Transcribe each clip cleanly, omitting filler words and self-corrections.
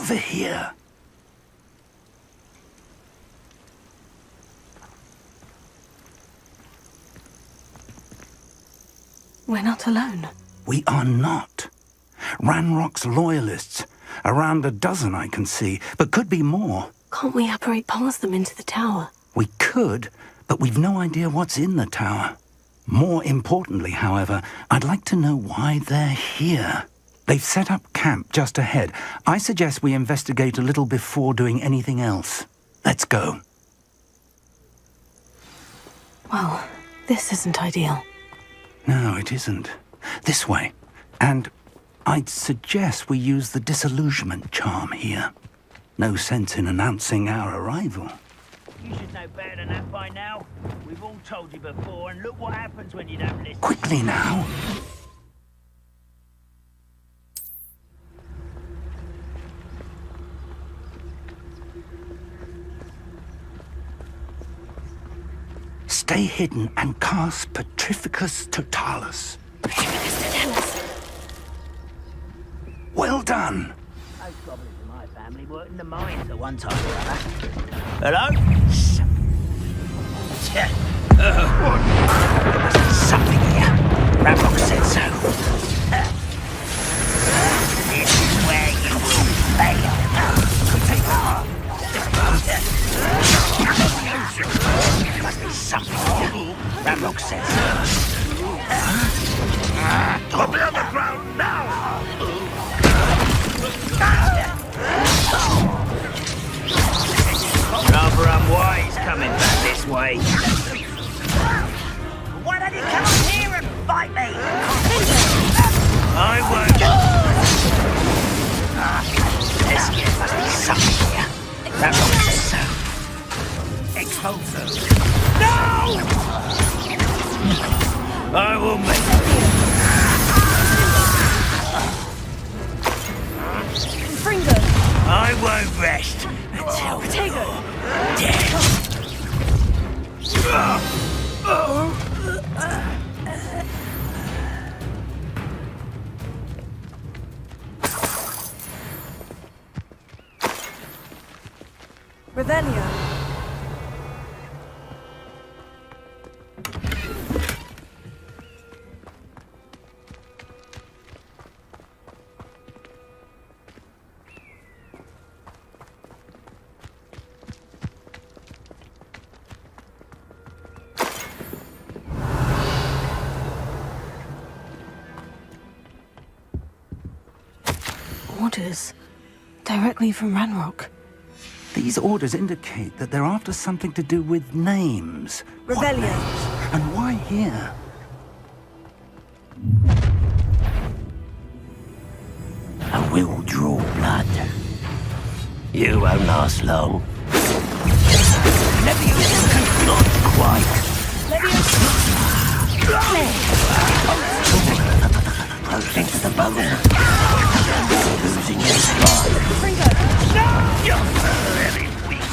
over here. We're not alone. We are not. Ranrock's loyalists. Around a dozen I can see, but could be more. Can't we apparate past them into the tower? We could, but we've no idea what's in the tower. More importantly, however, I'd like to know why they're here. They've set up camp just ahead. I suggest we investigate a little before doing anything else. Let's go. Well, this isn't ideal. No, it isn't. This way. And I'd suggest we use the disillusionment charm here. No sense in announcing our arrival. You should know better than that by now. We've all told you before, and look what happens when you don't listen. Quickly now. Stay hidden and cast Petrificus Totalis. Petrificus Totalis. Well done. Those goblins in my family worked in the mines at one time or other. Hello? Something here. Ramrock said so. This is where you will fail. Take that. There must be something here. Ramrock said so. I'll be on the ground now! Rather unwise coming back this way. Why don't you come up here and fight me? I won't. There must be something here. Ramrock said so. Expulso. No! I will make Fringo. I won't rest until Potato. dead. Revelio. Orders. Directly from Ranrock. These orders indicate that they're after something to do with names. What Revelio. names? And why here? I will draw blood. You won't last long. Not quite. Close into the bubble. Losing your stride. You're very weak.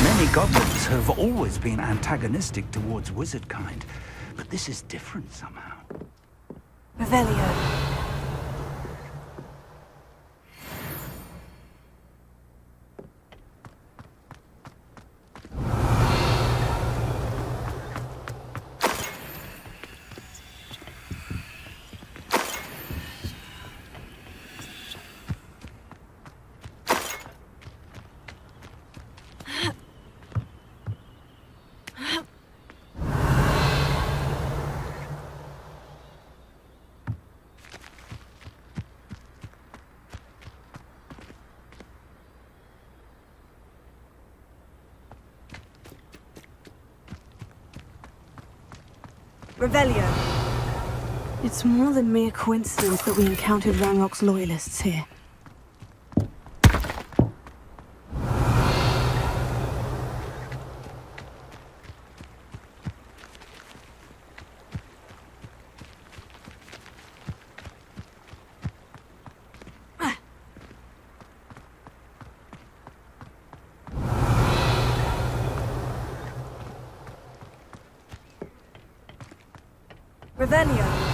Many goblins have always been antagonistic towards wizard kind, but this is different somehow. Revelio. Revelio. It's more than mere coincidence that we encountered Ranrock's loyalists here. Revelio.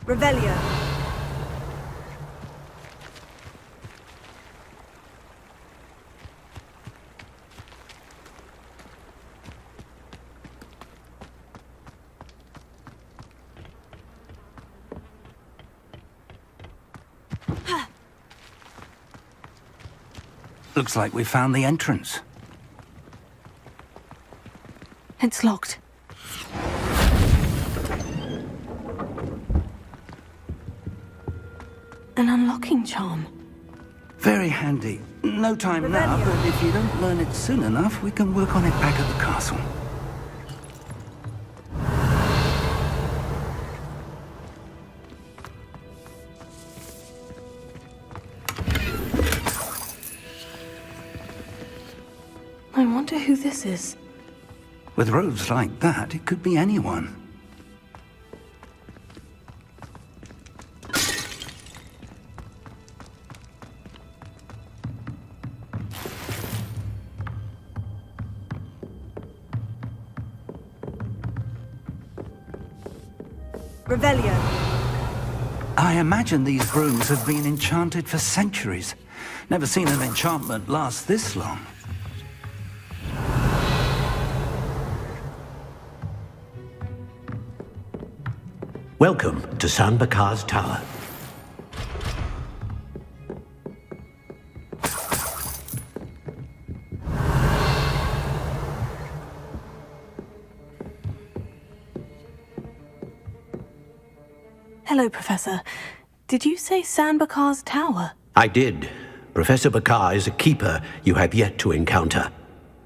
Revelio. Looks like we found the entrance. It's locked. An unlocking charm. Very handy. No time now, but if you don't learn it soon enough, we can work on it back at the castle. I wonder who this is. With robes like that, it could be anyone. Revelio. I imagine these brooms have been enchanted for centuries. Never seen an enchantment last this long. Welcome to San Bakar's Tower. Hello, Professor. Did you say San Bakar's Tower? I did. Professor Bakar is a keeper you have yet to encounter.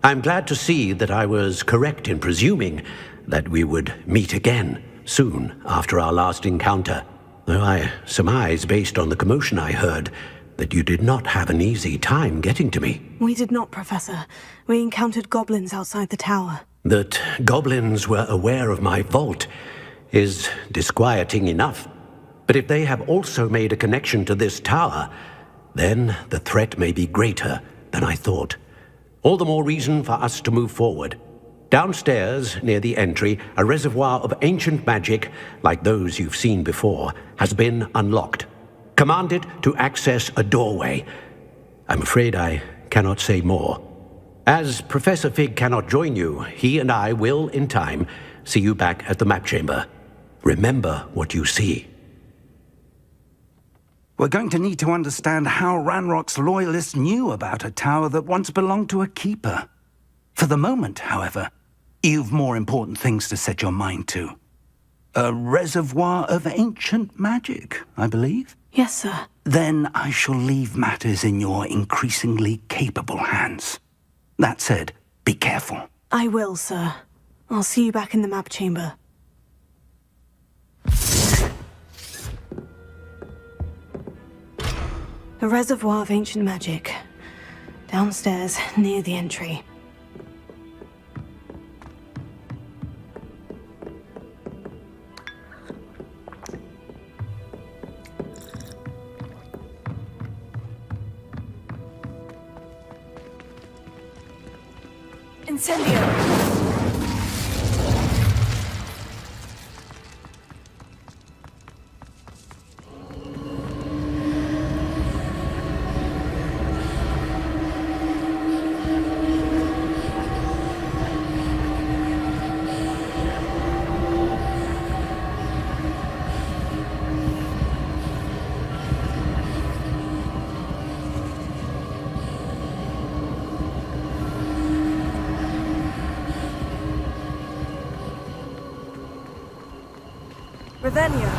I'm glad to see that I was correct in presuming that we would meet again soon after our last encounter, though I surmise, based on the commotion I heard, that you did not have an easy time getting to me. We did not, Professor. We encountered goblins outside the tower. That goblins were aware of my vault is disquieting enough. But if they have also made a connection to this tower, then the threat may be greater than I thought. All the more reason for us to move forward. Downstairs, near the entry, a reservoir of ancient magic, like those you've seen before, has been unlocked. Commanded to access a doorway. I'm afraid I cannot say more. As Professor Fig cannot join you, he and I will, in time, see you back at the map chamber. Remember what you see. We're going to need to understand how Ranrock's loyalists knew about a tower that once belonged to a keeper. For the moment, however, you've more important things to set your mind to. A reservoir of ancient magic, I believe? Yes, sir. Then I shall leave matters in your increasingly capable hands. That said, be careful. I will, sir. I'll see you back in the map chamber. A reservoir of ancient magic. Downstairs, near the entry. Incendio! Revelio.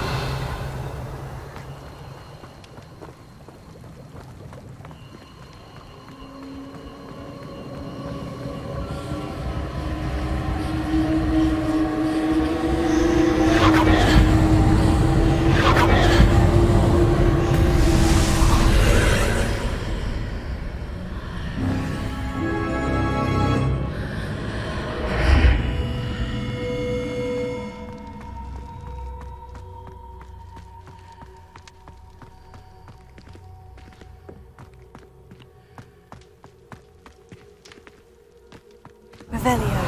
Revelio.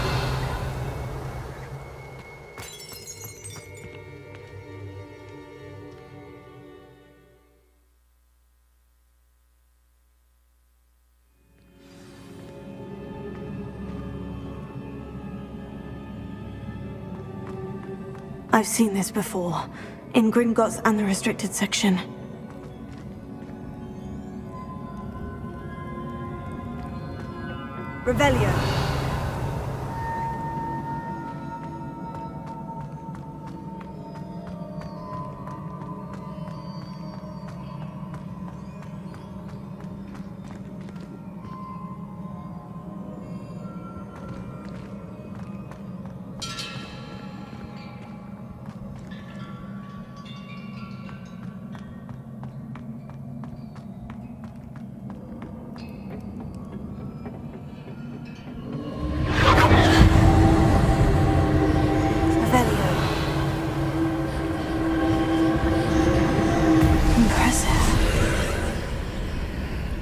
I've seen this before, in Gringotts and the restricted section. Revelio.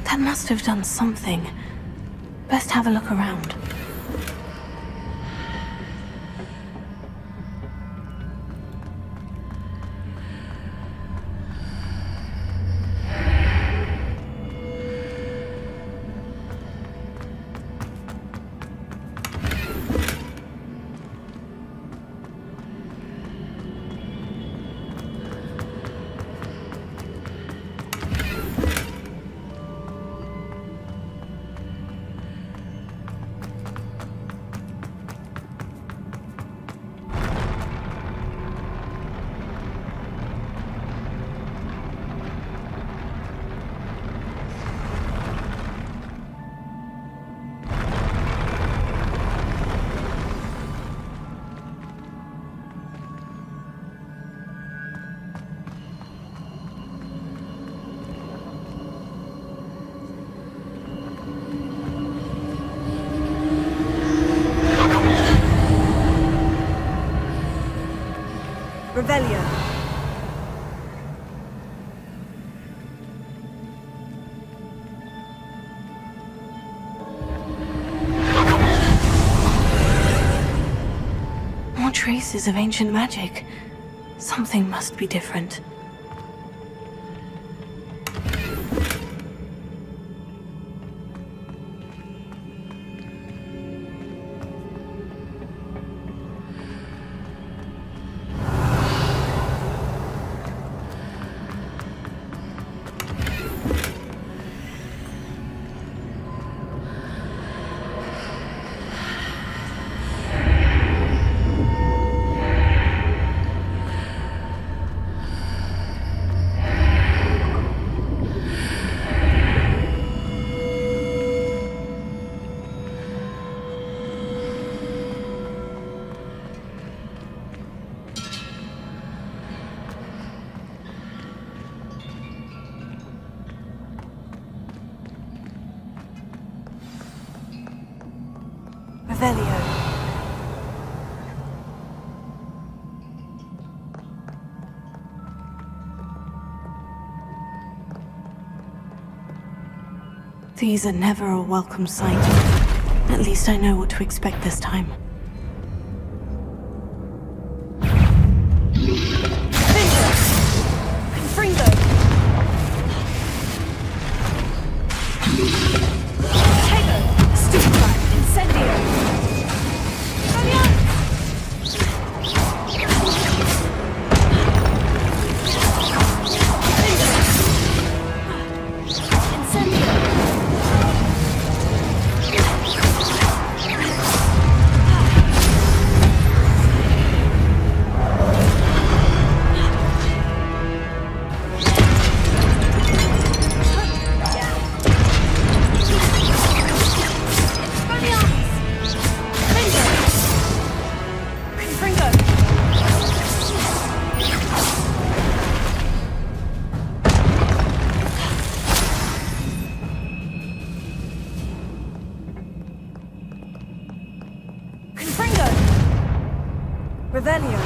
That must have done something. Best have a look around. Revelio. More traces of ancient magic. Something must be different. Revelio. These are never a welcome sight. At least I know what to expect this time. Revelio.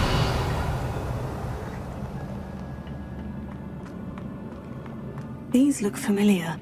These look familiar.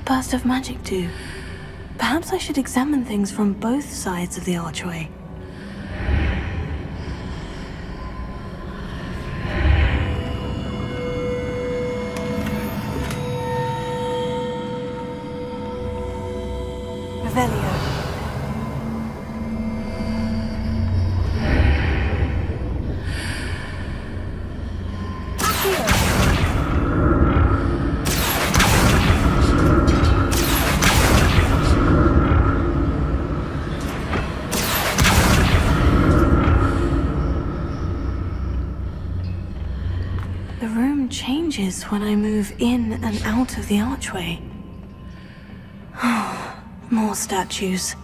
that burst of magic do? Perhaps I should examine things from both sides of the archway. Revelio. The room changes when I move in and out of the archway. More statues.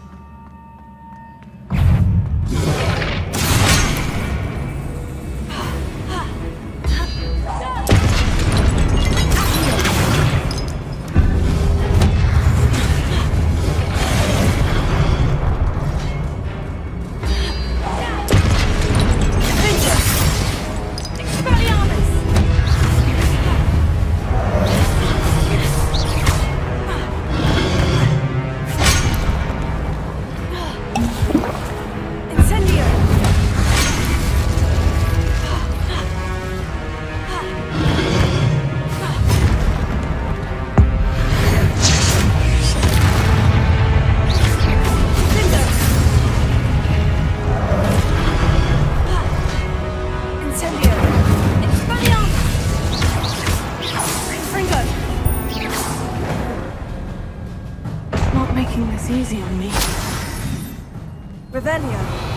Making this easy on me. Revelio.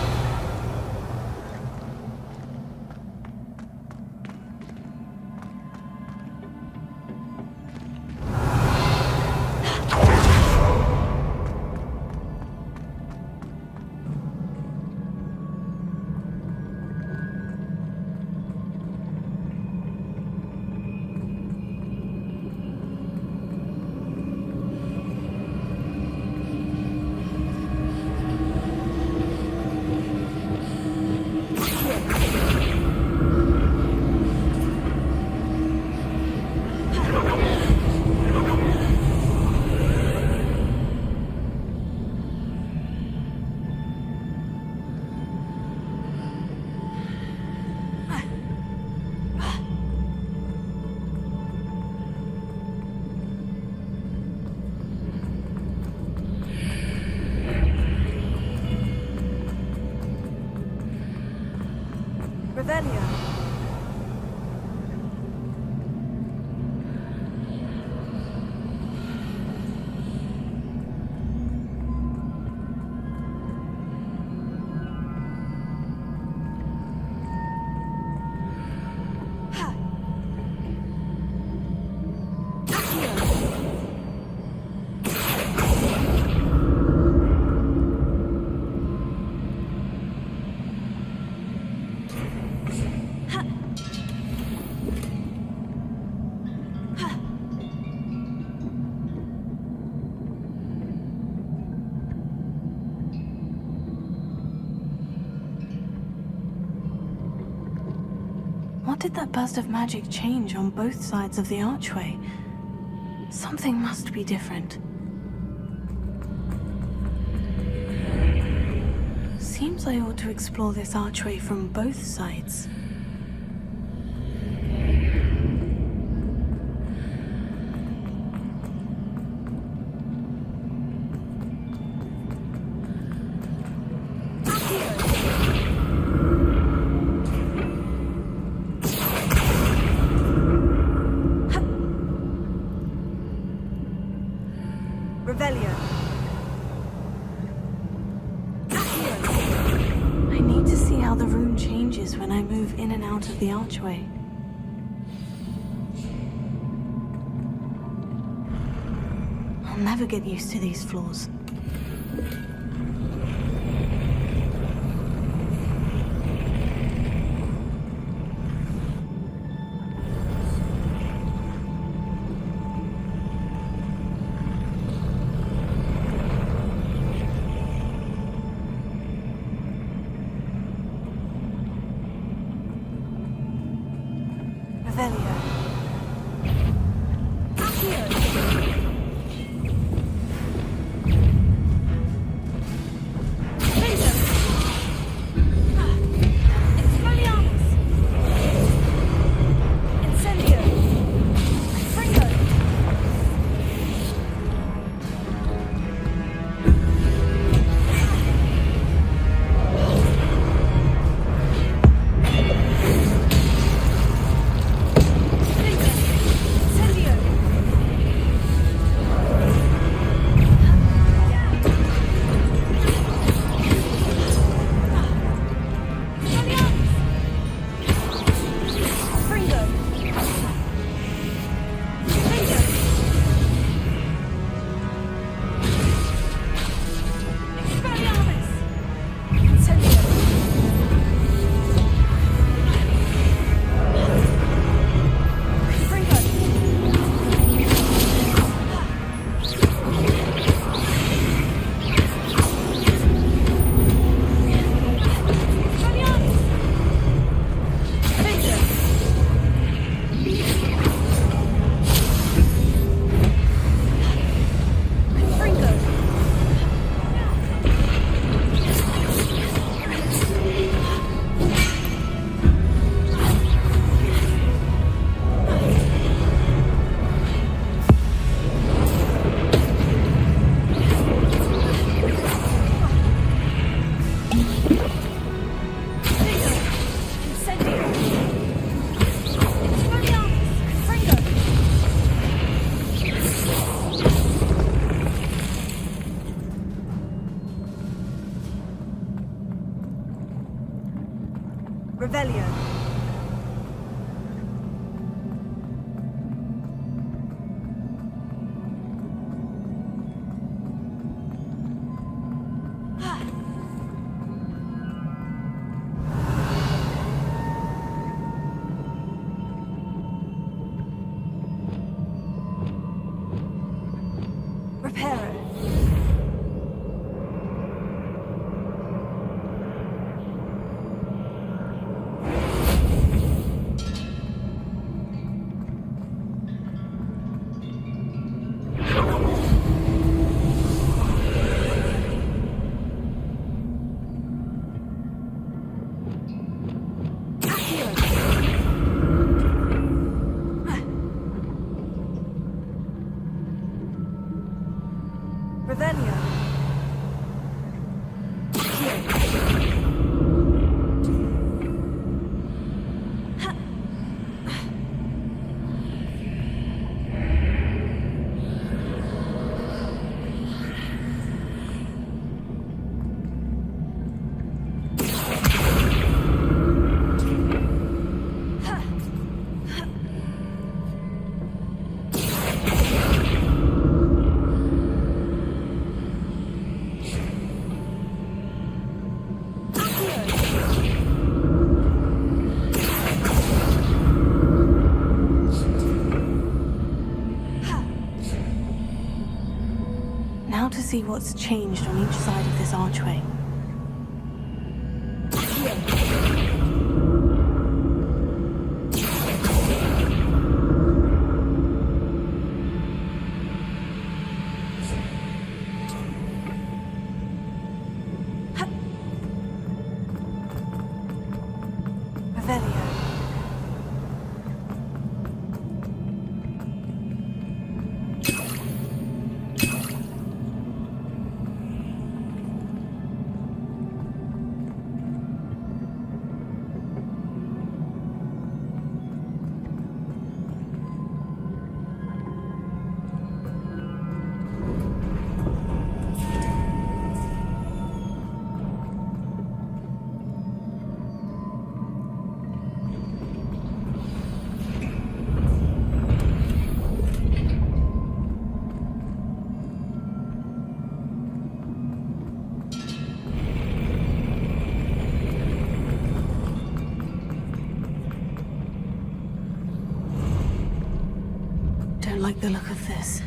Revelio. What did that burst of magic change on both sides of the archway? Something must be different. Seems I ought to explore this archway from both sides. Revelio. I need to see how the room changes when I move in and out of the archway. I'll never get used to these floors. Revelio. see what's changed on each side of this archway. Revelio. Don't like the look of this.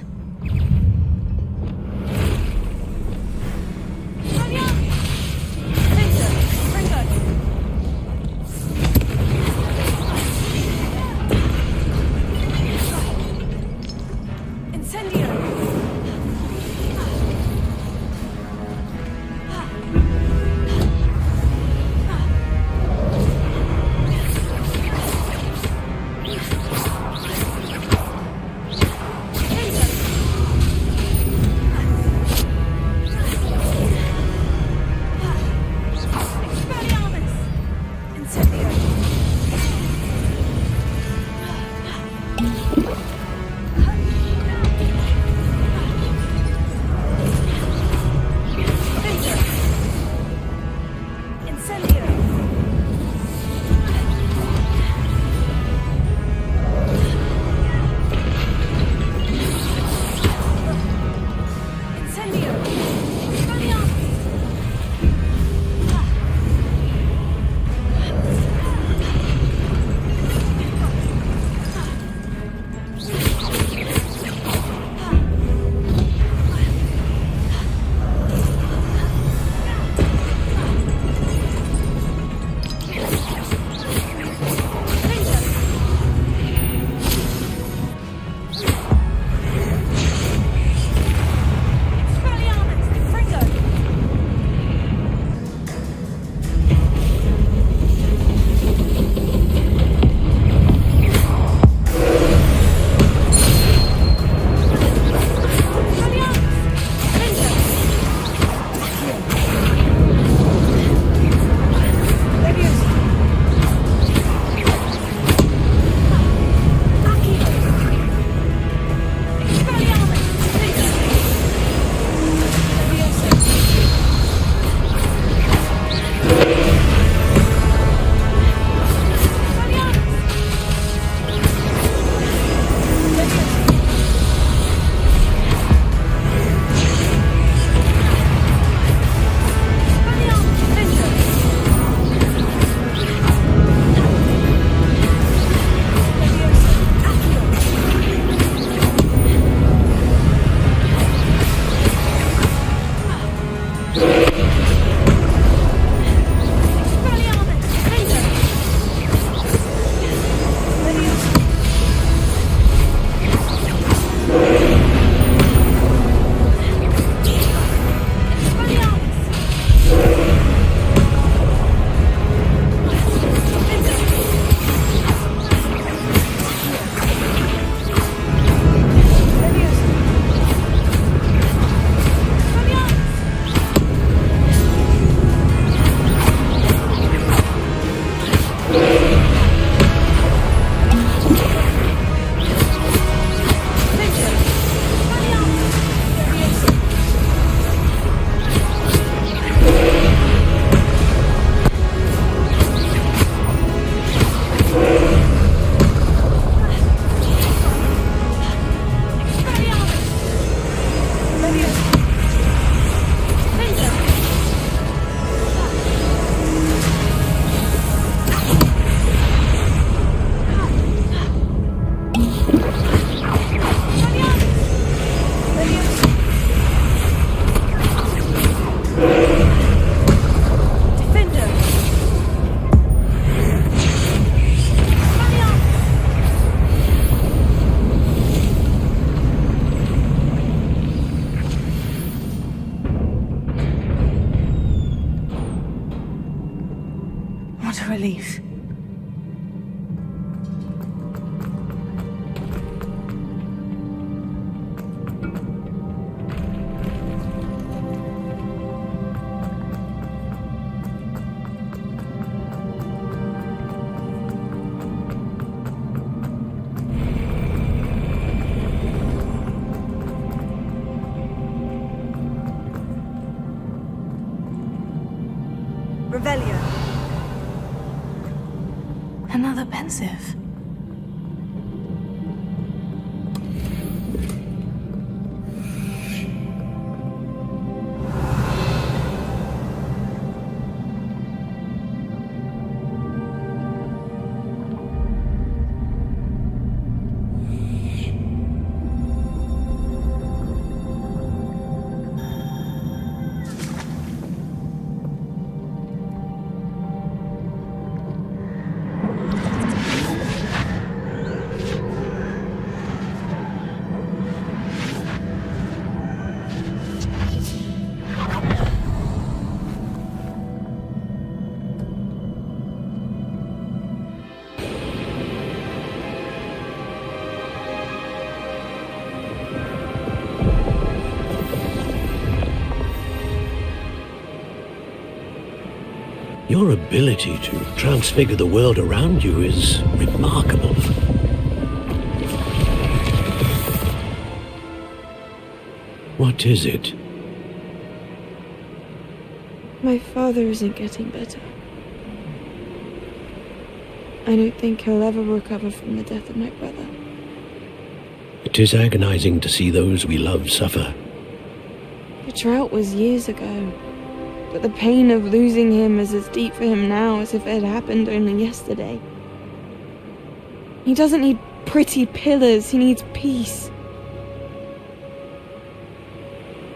relief. Revelio. Another pensive. Your ability to transfigure the world around you is remarkable. What is it? My father isn't getting better. I don't think he'll ever recover from the death of my brother. It is agonizing to see those we love suffer. The drought was years ago, but the pain of losing him is as deep for him now as if it had happened only yesterday. He doesn't need pretty pillars, he needs peace.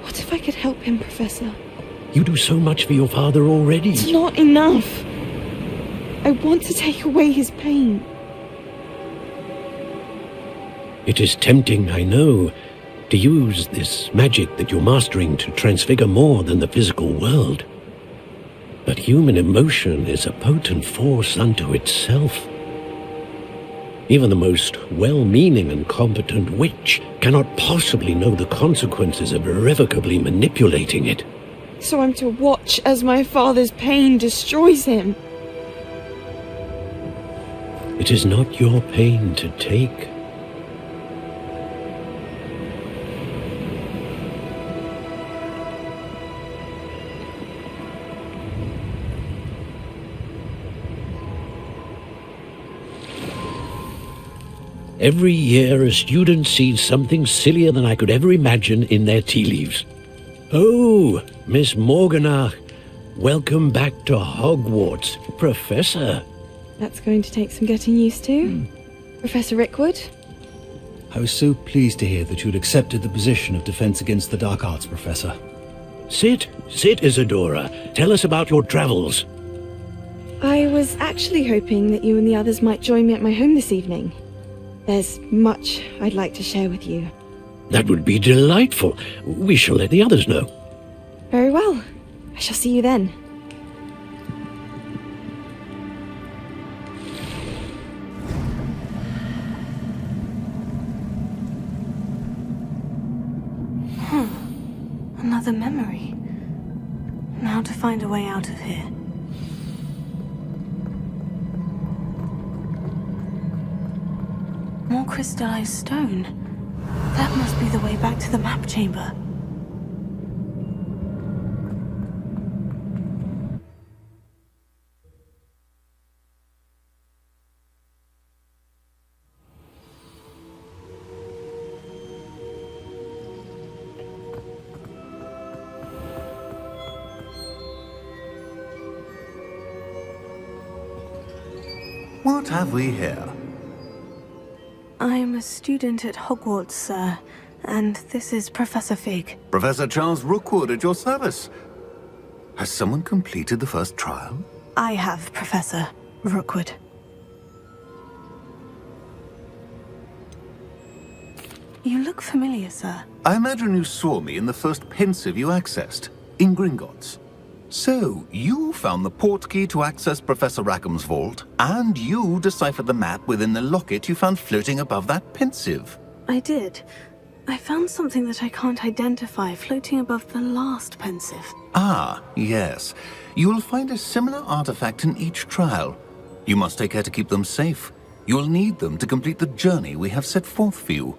What if I could help him, Professor? You do so much for your father already. It's not enough. I want to take away his pain. It is tempting, I know, to use this magic that you're mastering to transfigure more than the physical world. But human emotion is a potent force unto itself. Even the most well-meaning and competent witch cannot possibly know the consequences of irrevocably manipulating it. So I'm to watch as my father's pain destroys him. It is not your pain to take. Every year a student sees something sillier than I could ever imagine in their tea leaves. Oh, Miss Morganach, welcome back to Hogwarts, Professor. That's going to take some getting used to. Professor Rickwood? I was so pleased to hear that you'd accepted the position of Defense Against the Dark Arts, Professor. Sit, Isadora. Tell us about your travels. I was actually hoping that you and the others might join me at my home this evening. There's much I'd like to share with you. That would be delightful. We shall let the others know. Very well. I shall see you then. Another memory. Now to find a way out of here. More crystallized stone. That must be the way back to the map chamber. What have we here? I am a student at Hogwarts, sir, and this is Professor Fig. Professor Charles Rookwood at your service. Has someone completed the first trial? I have, Professor Rookwood. You look familiar, sir. I imagine you saw me in the first pensive you accessed, in Gringotts. So, you found the port key to access Professor Rackham's vault, and you deciphered the map within the locket you found floating above that pensive. I did. I found something that I can't identify floating above the last pensive. Ah, yes. You will find a similar artifact in each trial. You must take care to keep them safe. You will need them to complete the journey we have set forth for you.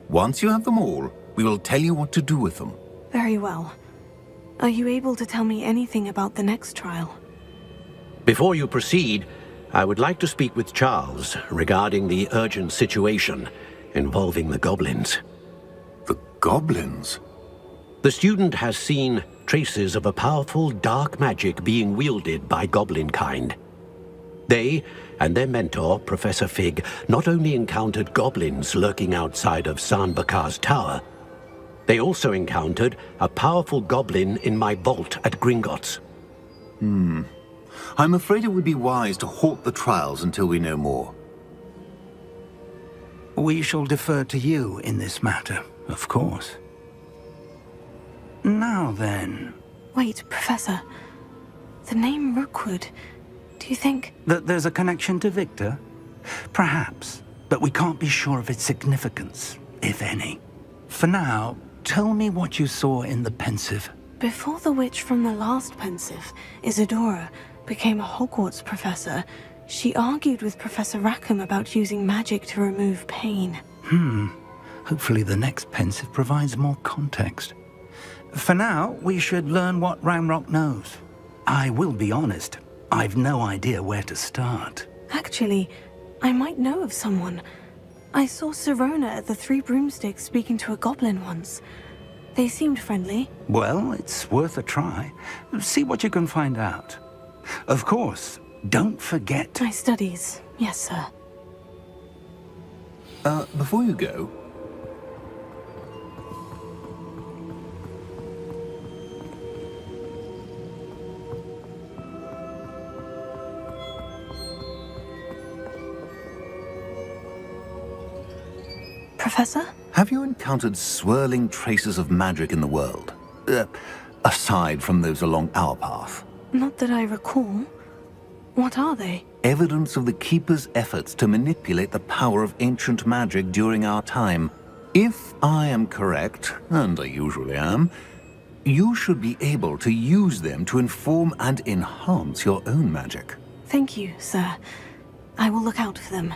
Once you have them all, we will tell you what to do with them. Very well. Are you able to tell me anything about the next trial? Before you proceed, I would like to speak with Charles regarding the urgent situation involving the goblins. The goblins? The student has seen traces of a powerful dark magic being wielded by goblin kind. They and their mentor, Professor Fig, not only encountered goblins lurking outside of San Bakar's tower, they also encountered a powerful goblin in my vault at Gringotts. I'm afraid it would be wise to halt the trials until we know more. We shall defer to you in this matter, of course. Now then, Wait, Professor. The name Rookwood. Do you think... that there's a connection to Victor? Perhaps, but we can't be sure of its significance, if any. For now, tell me what you saw in the pensive. Before the witch from the last pensive, Isadora, became a Hogwarts professor, she argued with Professor Rackham about using magic to remove pain. Hopefully the next pensive provides more context. For now, we should learn what Ramrock knows. I will be honest, I've no idea where to start. Actually, I might know of someone. I saw Sirona at the Three Broomsticks speaking to a goblin once. They seemed friendly. Well, it's worth a try. See what you can find out. Of course, don't forget... My studies, yes, sir. Before you go... Professor? Have you encountered swirling traces of magic in the world? Aside from those along our path? Not that I recall. What are they? Evidence of the Keeper's efforts to manipulate the power of ancient magic during our time. If I am correct, and I usually am, you should be able to use them to inform and enhance your own magic. Thank you, sir. I will look out for them.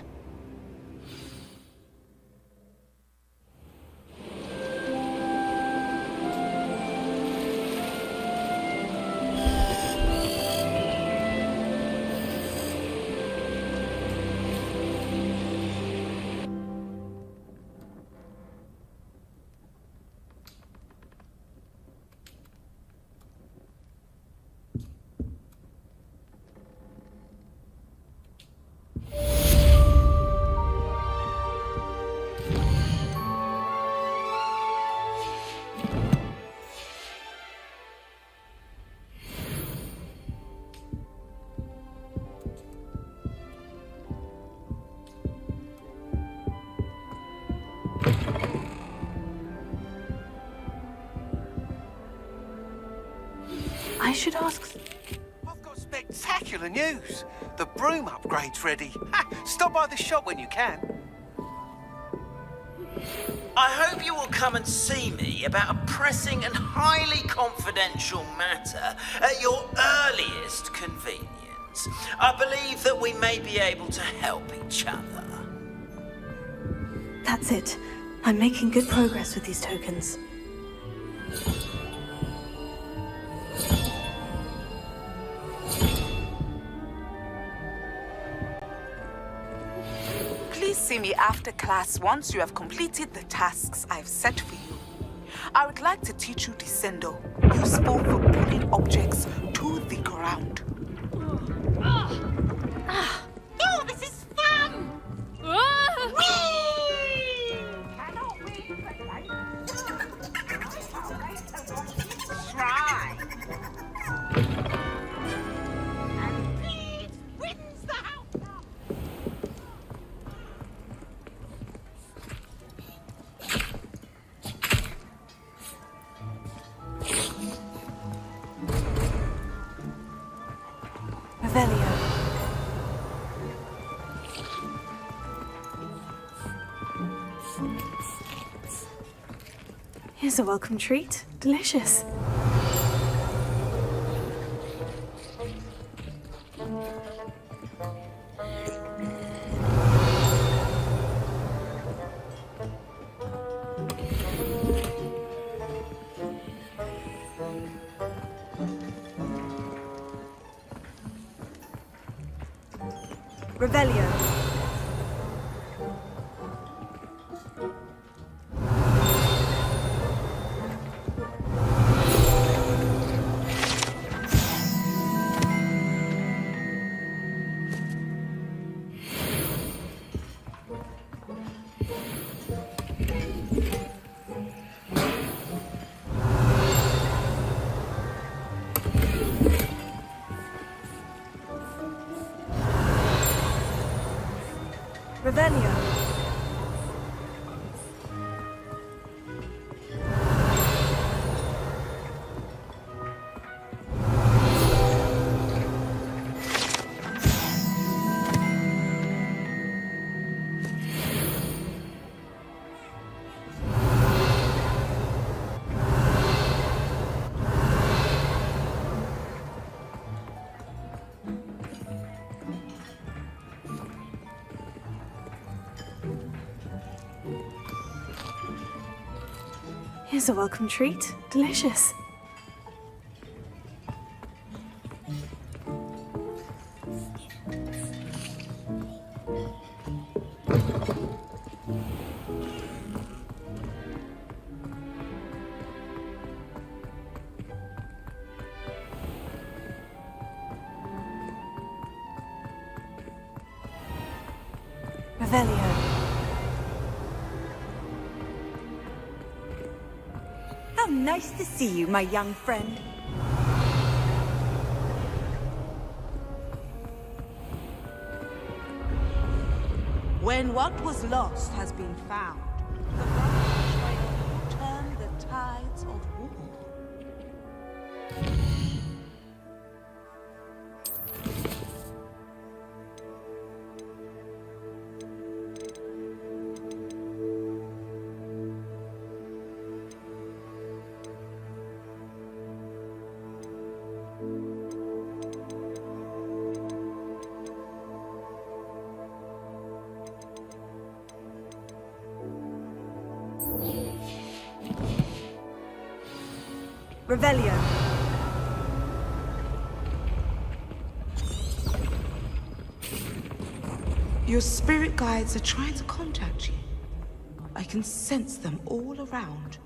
I should ask... I've got spectacular news. The broom upgrade's ready. Ha, stop by the shop when you can. I hope you will come and see me about a pressing and highly confidential matter at your earliest convenience. I believe that we may be able to help each other. That's it. I'm making good progress with these tokens. Please see me after class once you have completed the tasks I've set for you. I would like to teach you Descendo, useful for pulling objects to the ground. Oh, this is fun! Cannot we try? And Pete wins the house. Here's a welcome treat. Delicious. Revelio. Revelio. Here's a welcome treat. Delicious. Revelio. How nice to see you, my young friend. When what was lost has been found, the Brotherhood will turn the tides of war. Revelio. Your spirit guides are trying to contact you. I can sense them all around.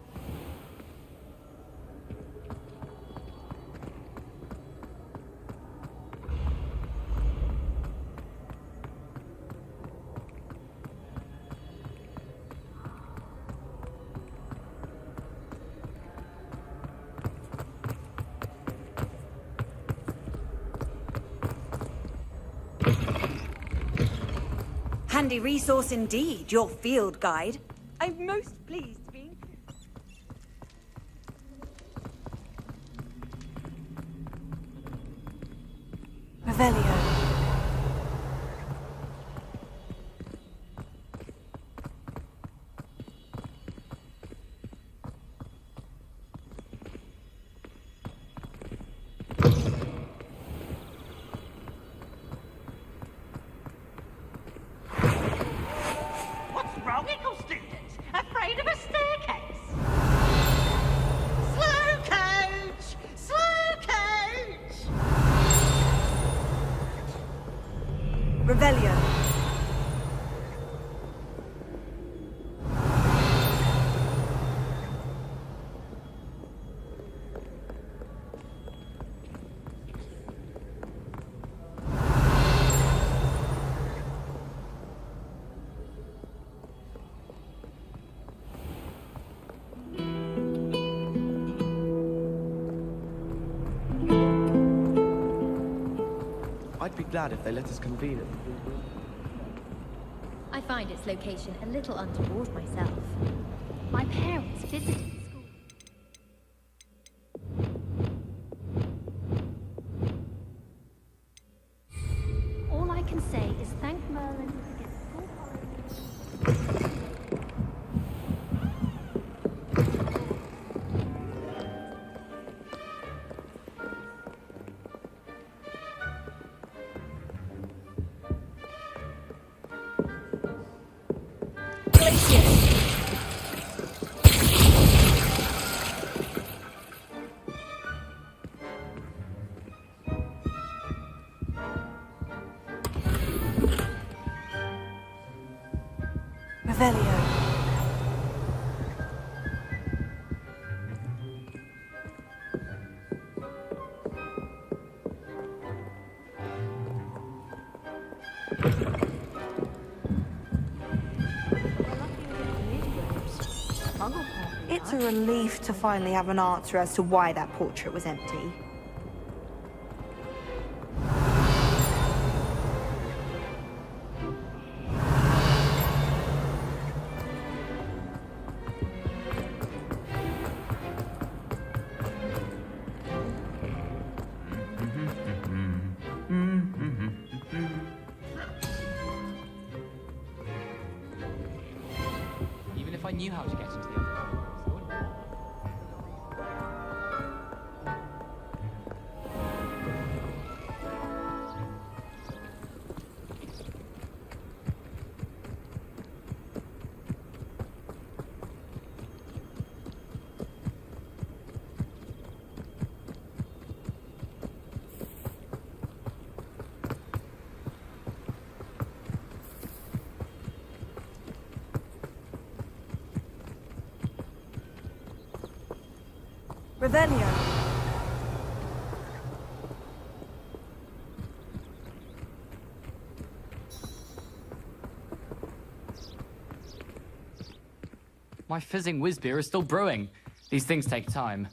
Handy resource indeed, your field guide. I'm most pleased to be Revelio. Wiggle students, afraid of a staircase. Slow coach! Slow coach! Revelio. I'd be glad if they let us convene it. I find its location a little untoward myself. My parents visited school. All I can say is thank Merlin to get full Revelio. It's a relief to finally have an answer as to why that portrait was empty. Even if I knew how to get into the other rooms, I wouldn't. Revelio. My fizzing whiz beer is still brewing. These things take time.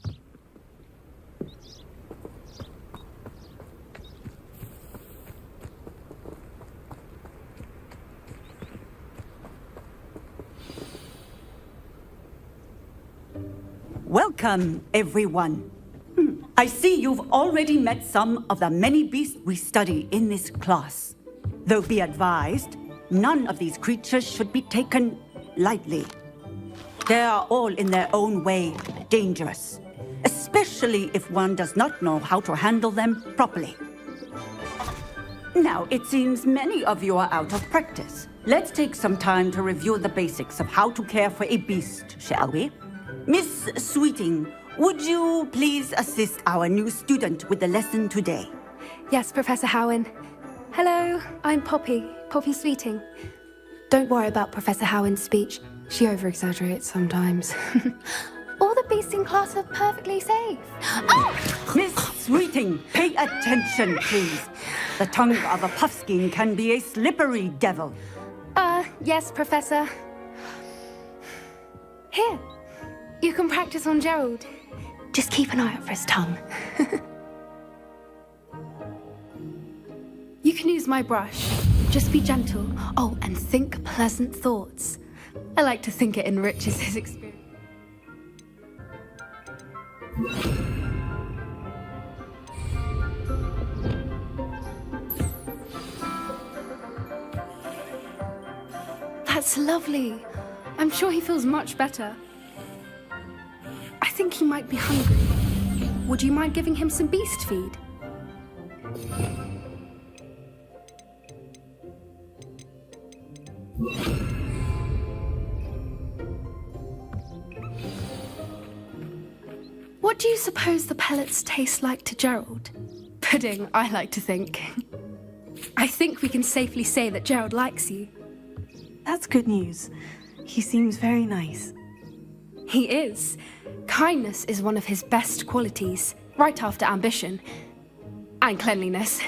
Welcome, everyone. I see you've already met some of the many beasts we study in this class. Though be advised, none of these creatures should be taken lightly. They are all in their own way dangerous, especially if one does not know how to handle them properly. Now, it seems many of you are out of practice. Let's take some time to review the basics of how to care for a beast, shall we? Miss Sweeting, would you please assist our new student with the lesson today? Yes, Professor Howen. Hello, I'm Poppy Sweeting. Don't worry about Professor Howen's speech. She over-exaggerates sometimes. All the beasts in class are perfectly safe. Oh! Miss Sweeting, pay attention, please. The tongue of a puffskein can be a slippery devil. Yes, Professor. Here, you can practice on Gerald. Just keep an eye out for his tongue. You can use my brush. Just be gentle. Oh, and think pleasant thoughts. I like to think it enriches his experience. That's lovely. I'm sure he feels much better. I think he might be hungry. Would you mind giving him some beast feed? What do you suppose the pellets taste like to Gerald? Pudding, I like to think. I think we can safely say that Gerald likes you. That's good news. He seems very nice. He is. Kindness is one of his best qualities, right after ambition. And cleanliness.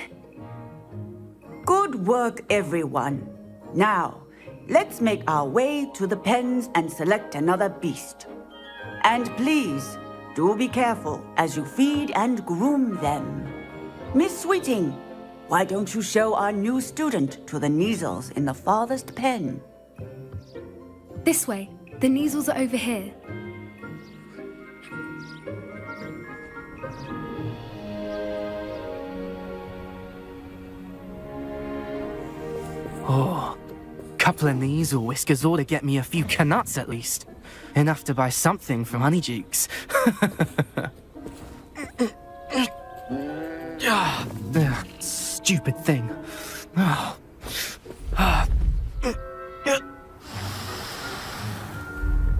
Good work, everyone. Now, let's make our way to the pens and select another beast. And please, do be careful as you feed and groom them. Miss Sweeting, why don't you show our new student to the Neasels in the farthest pen? This way. The Neasels are over here. Oh, couple of Neasel whiskers ought to get me a few canuts at least. Enough to buy something from Honeydukes. Stupid thing.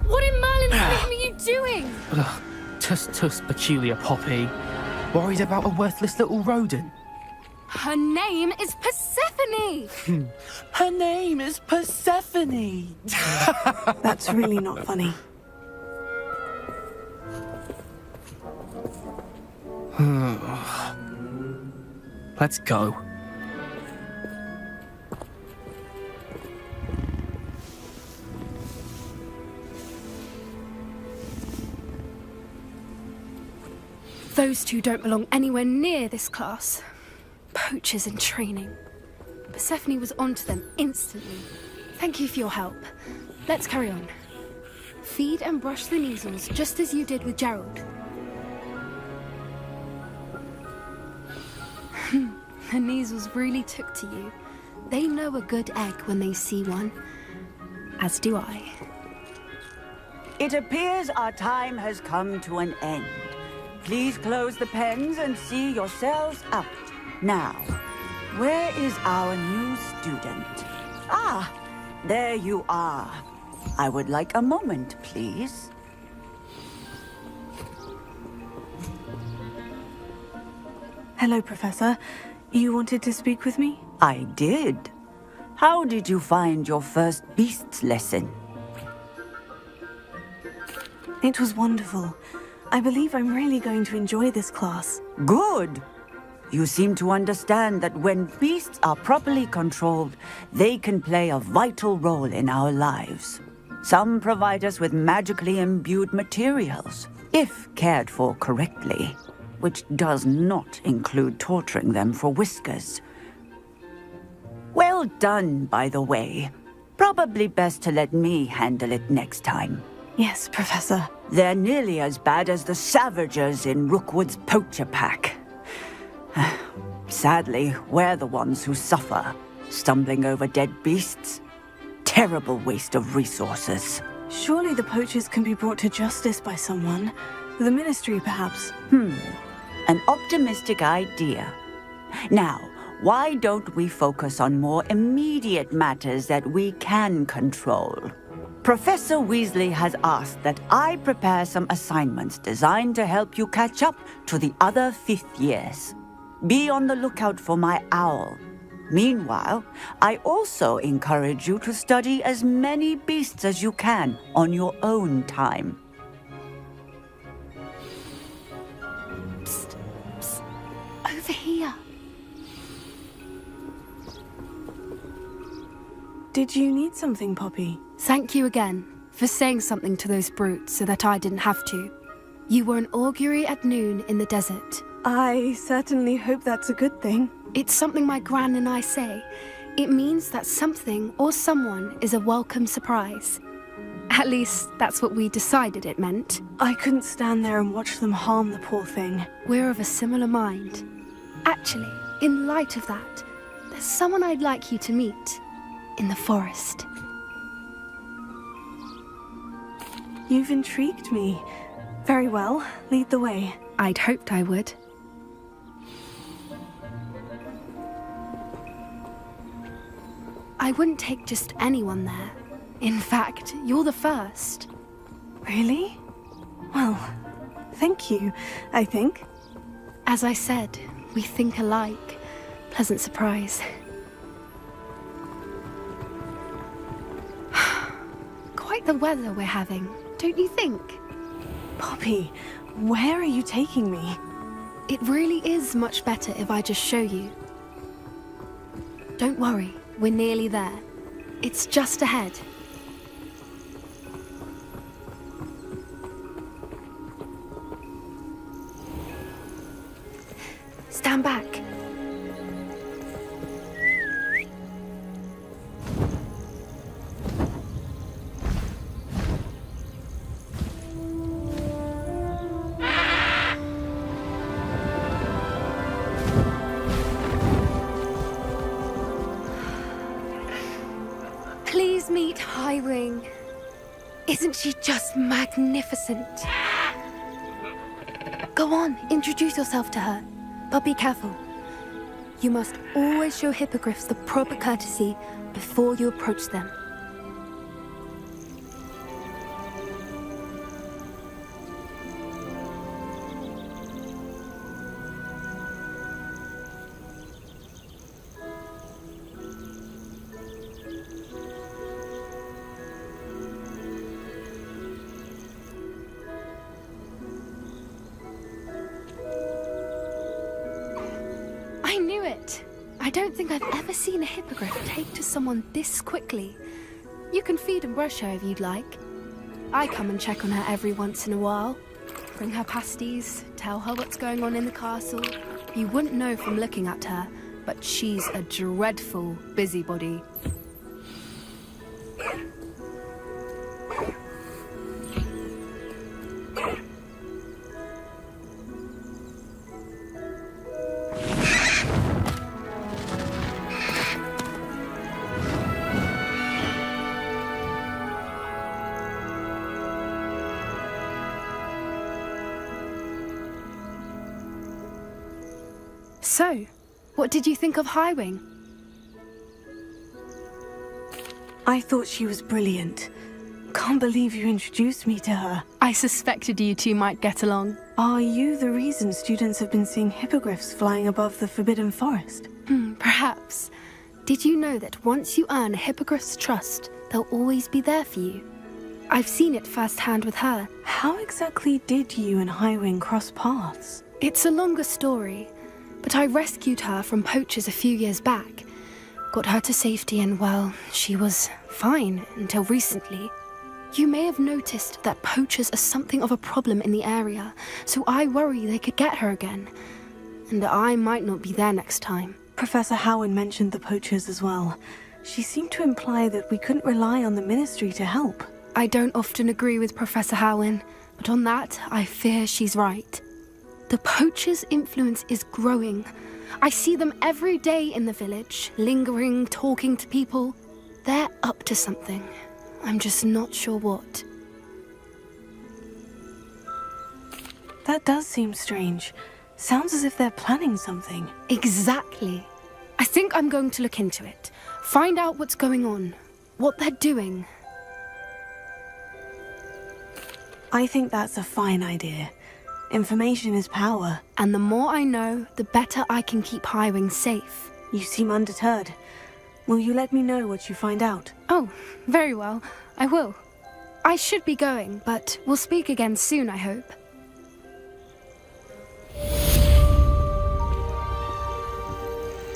What in Merlin's name are you doing? Tuss, peculiar Poppy. Worried about a worthless little rodent. Her name is Persephone! Her name is Persephone! That's really not funny. Let's go. Those two don't belong anywhere near this class. Poachers in training. Persephone was onto them instantly. Thank you for your help. Let's carry on. Feed and brush the measles just as you did with Gerald. The measles really took to you. They know a good egg when they see one. As do I. It appears our time has come to an end. Please close the pens and see yourselves out. Now, where is our new student? Ah, there you are. I would like a moment, please. Hello, Professor. You wanted to speak with me? I did. How did you find your first beasts lesson? It was wonderful. I believe I'm really going to enjoy this class. Good. You seem to understand that when beasts are properly controlled, they can play a vital role in our lives. Some provide us with magically imbued materials, if cared for correctly, which does not include torturing them for whiskers. Well done, by the way. Probably best to let me handle it next time. Yes, Professor. They're nearly as bad as the Savagers in Rookwood's poacher pack. Sadly, we're the ones who suffer, stumbling over dead beasts. Terrible waste of resources. Surely the poachers can be brought to justice by someone. The Ministry, perhaps. An optimistic idea. Now, why don't we focus on more immediate matters that we can control? Professor Weasley has asked that I prepare some assignments designed to help you catch up to the other fifth years. Be on the lookout for my owl. Meanwhile, I also encourage you to study as many beasts as you can on your own time. Psst, psst. Over here. Did you need something, Poppy? Thank you again for saying something to those brutes so that I didn't have to. You were an augury at noon in the desert. I certainly hope that's a good thing. It's something my gran and I say. It means that something or someone is a welcome surprise. At least, that's what we decided it meant. I couldn't stand there and watch them harm the poor thing. We're of a similar mind. Actually, in light of that, there's someone I'd like you to meet. In the forest. You've intrigued me. Very well, lead the way. I'd hoped I would. I wouldn't take just anyone there. In fact, you're the first. Really? Well, thank you, I think. As I said, we think alike. Pleasant surprise. Quite the weather we're having, don't you think? Poppy, where are you taking me? It really is much better if I just show you. Don't worry, we're nearly there. It's just ahead. Stand back. Please meet Highwing. Isn't she just magnificent? Go on, introduce yourself to her. But be careful. You must always show hippogriffs the proper courtesy before you approach them. I don't think I've ever seen a hippogriff take to someone this quickly. You can feed and brush her if you'd like. I come and check on her every once in a while. Bring her pasties, tell her what's going on in the castle. You wouldn't know from looking at her, but she's a dreadful busybody. So, what did you think of Highwing? I thought she was brilliant. Can't believe you introduced me to her. I suspected you two might get along. Are you the reason students have been seeing hippogriffs flying above the Forbidden Forest? Perhaps. Did you know that once you earn a hippogriff's trust, they'll always be there for you? I've seen it firsthand with her. How exactly did you and Highwing cross paths? It's a longer story, but I rescued her from poachers a few years back. Got her to safety and, well, she was fine until recently. You may have noticed that poachers are something of a problem in the area, so I worry they could get her again. And I might not be there next time. Professor Howin mentioned the poachers as well. She seemed to imply that we couldn't rely on the Ministry to help. I don't often agree with Professor Howin, but on that, I fear she's right. The poachers' influence is growing. I see them every day in the village, lingering, talking to people. They're up to something. I'm just not sure what. That does seem strange. Sounds as if they're planning something. Exactly. I think I'm going to look into it. Find out what's going on, what they're doing. I think that's a fine idea. Information is power. And the more I know, the better I can keep Highwing safe. You seem undeterred. Will you let me know what you find out? Oh, very well. I will. I should be going, but we'll speak again soon, I hope.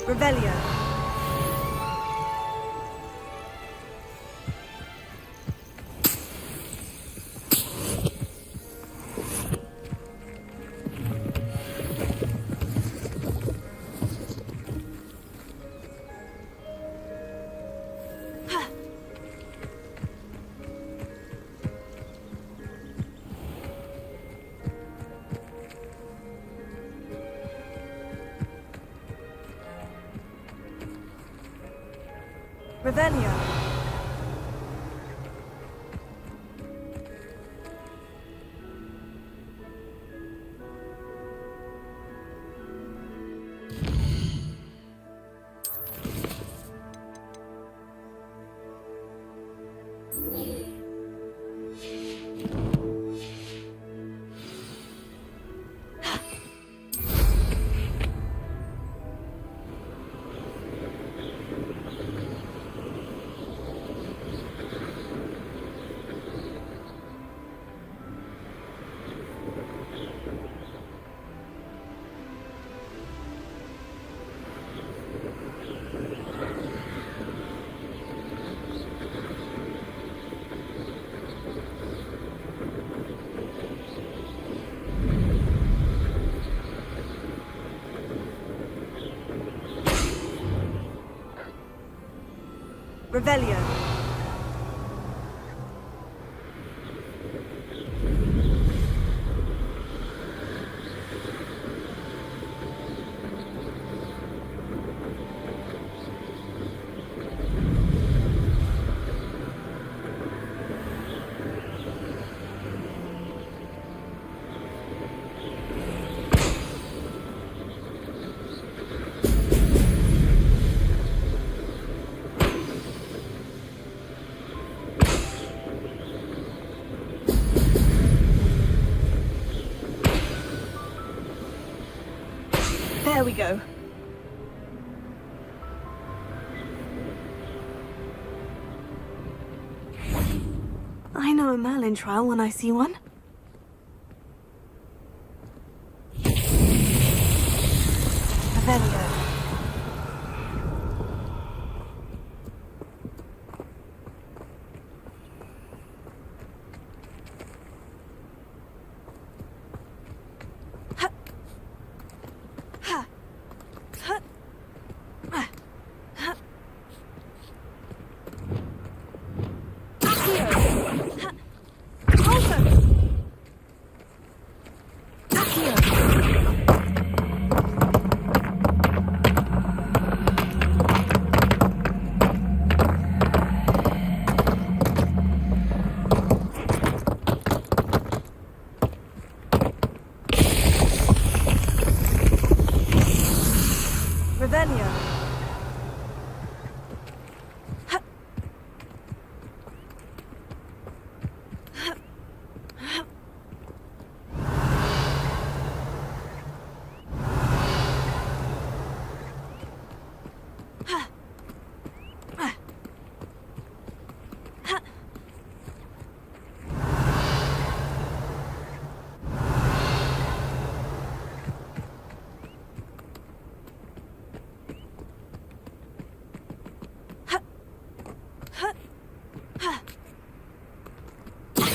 Revelio. Revelio. Revelio. There we go. I know a Merlin trial when I see one. Revelio.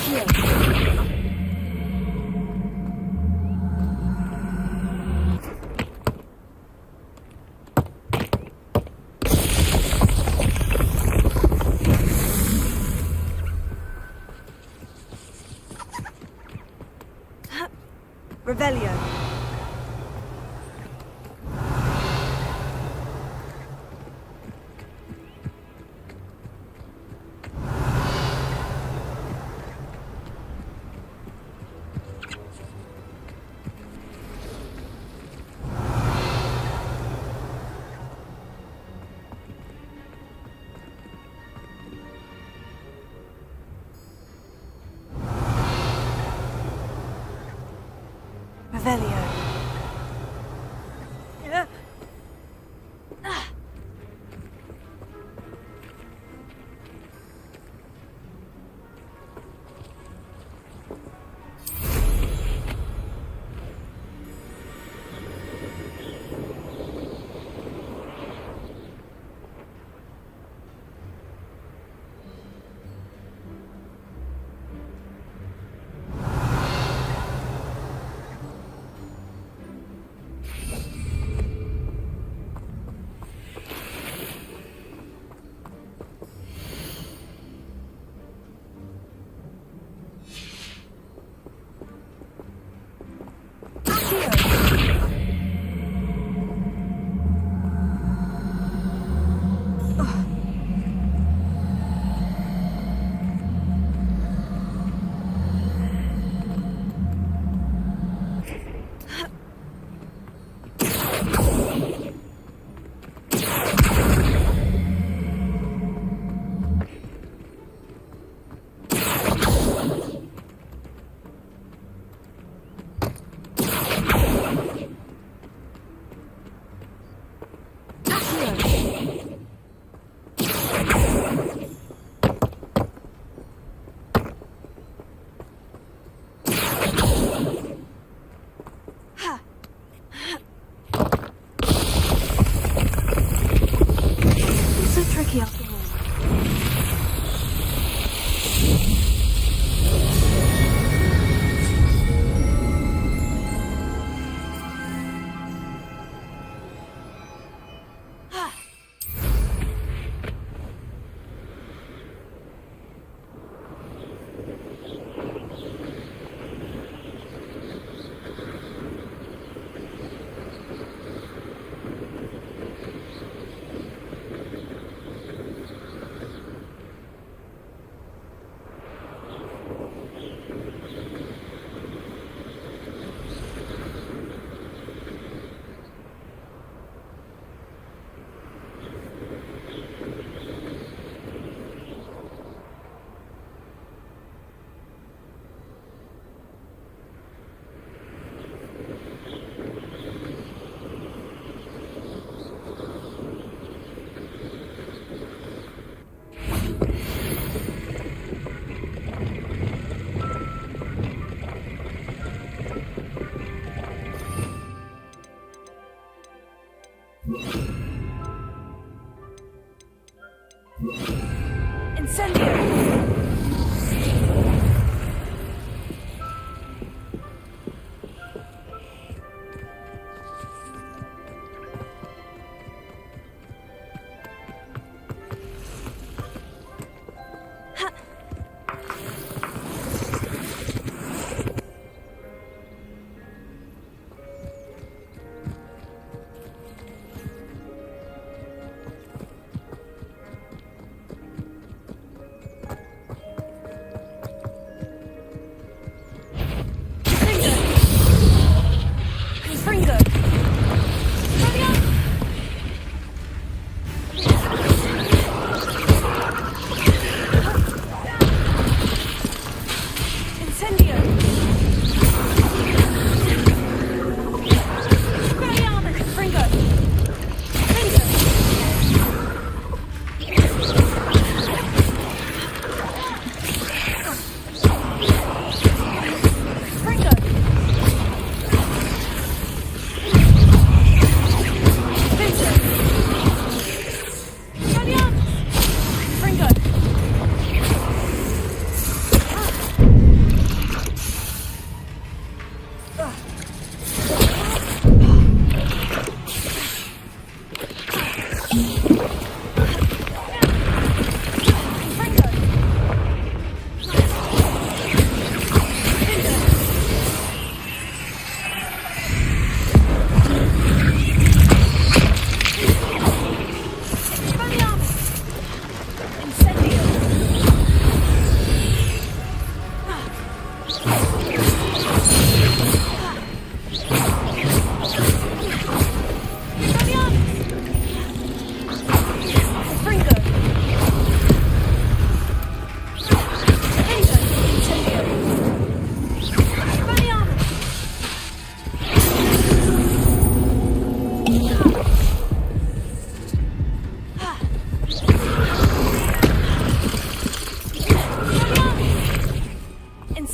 Revelio. Revelio.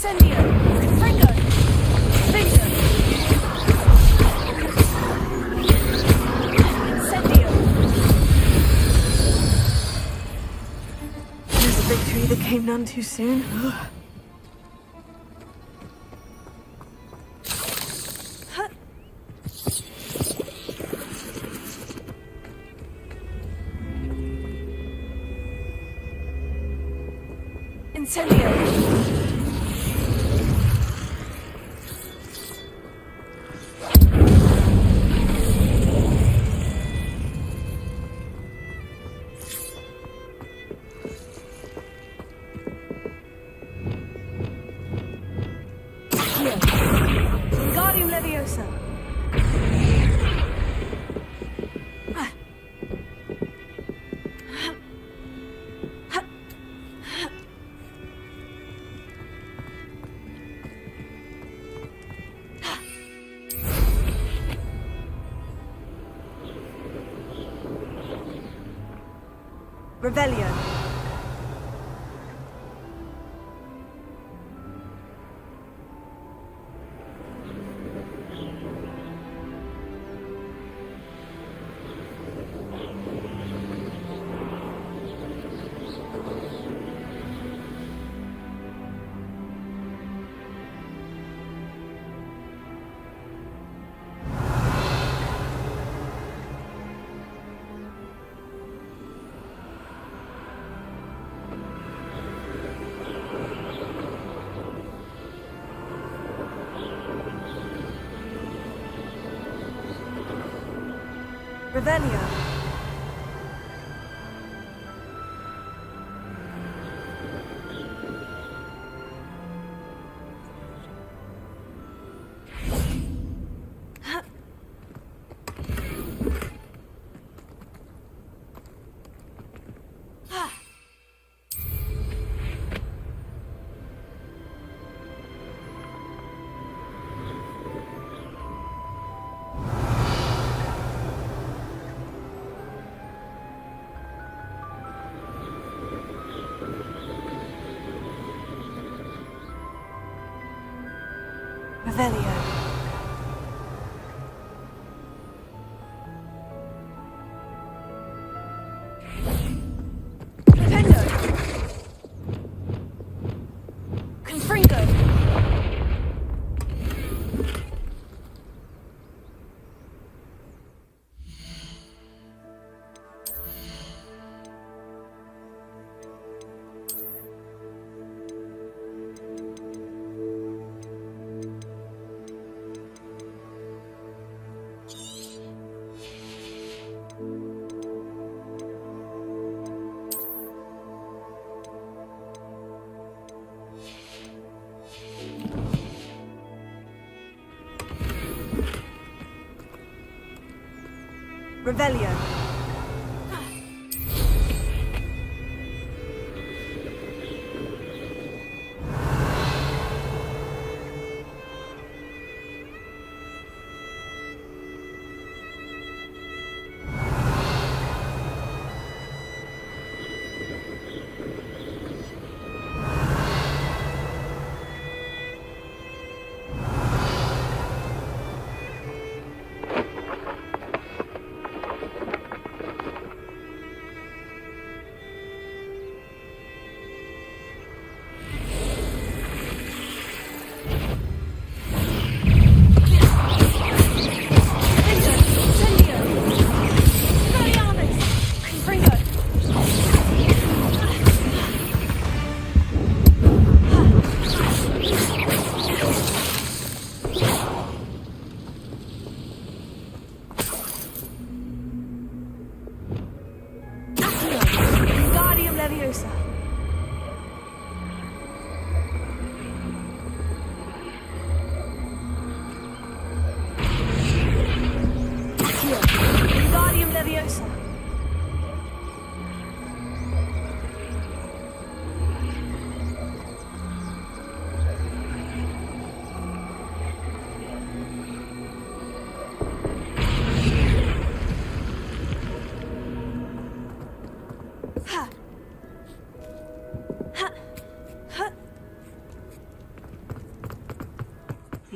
Incendio! Confringo! Confringo! Incendio! There's a victory that came none too soon. Incendio! Wingardium Leviosa! Revelio. Revelio. Revelio. Flipendo. Confringo. Revelio.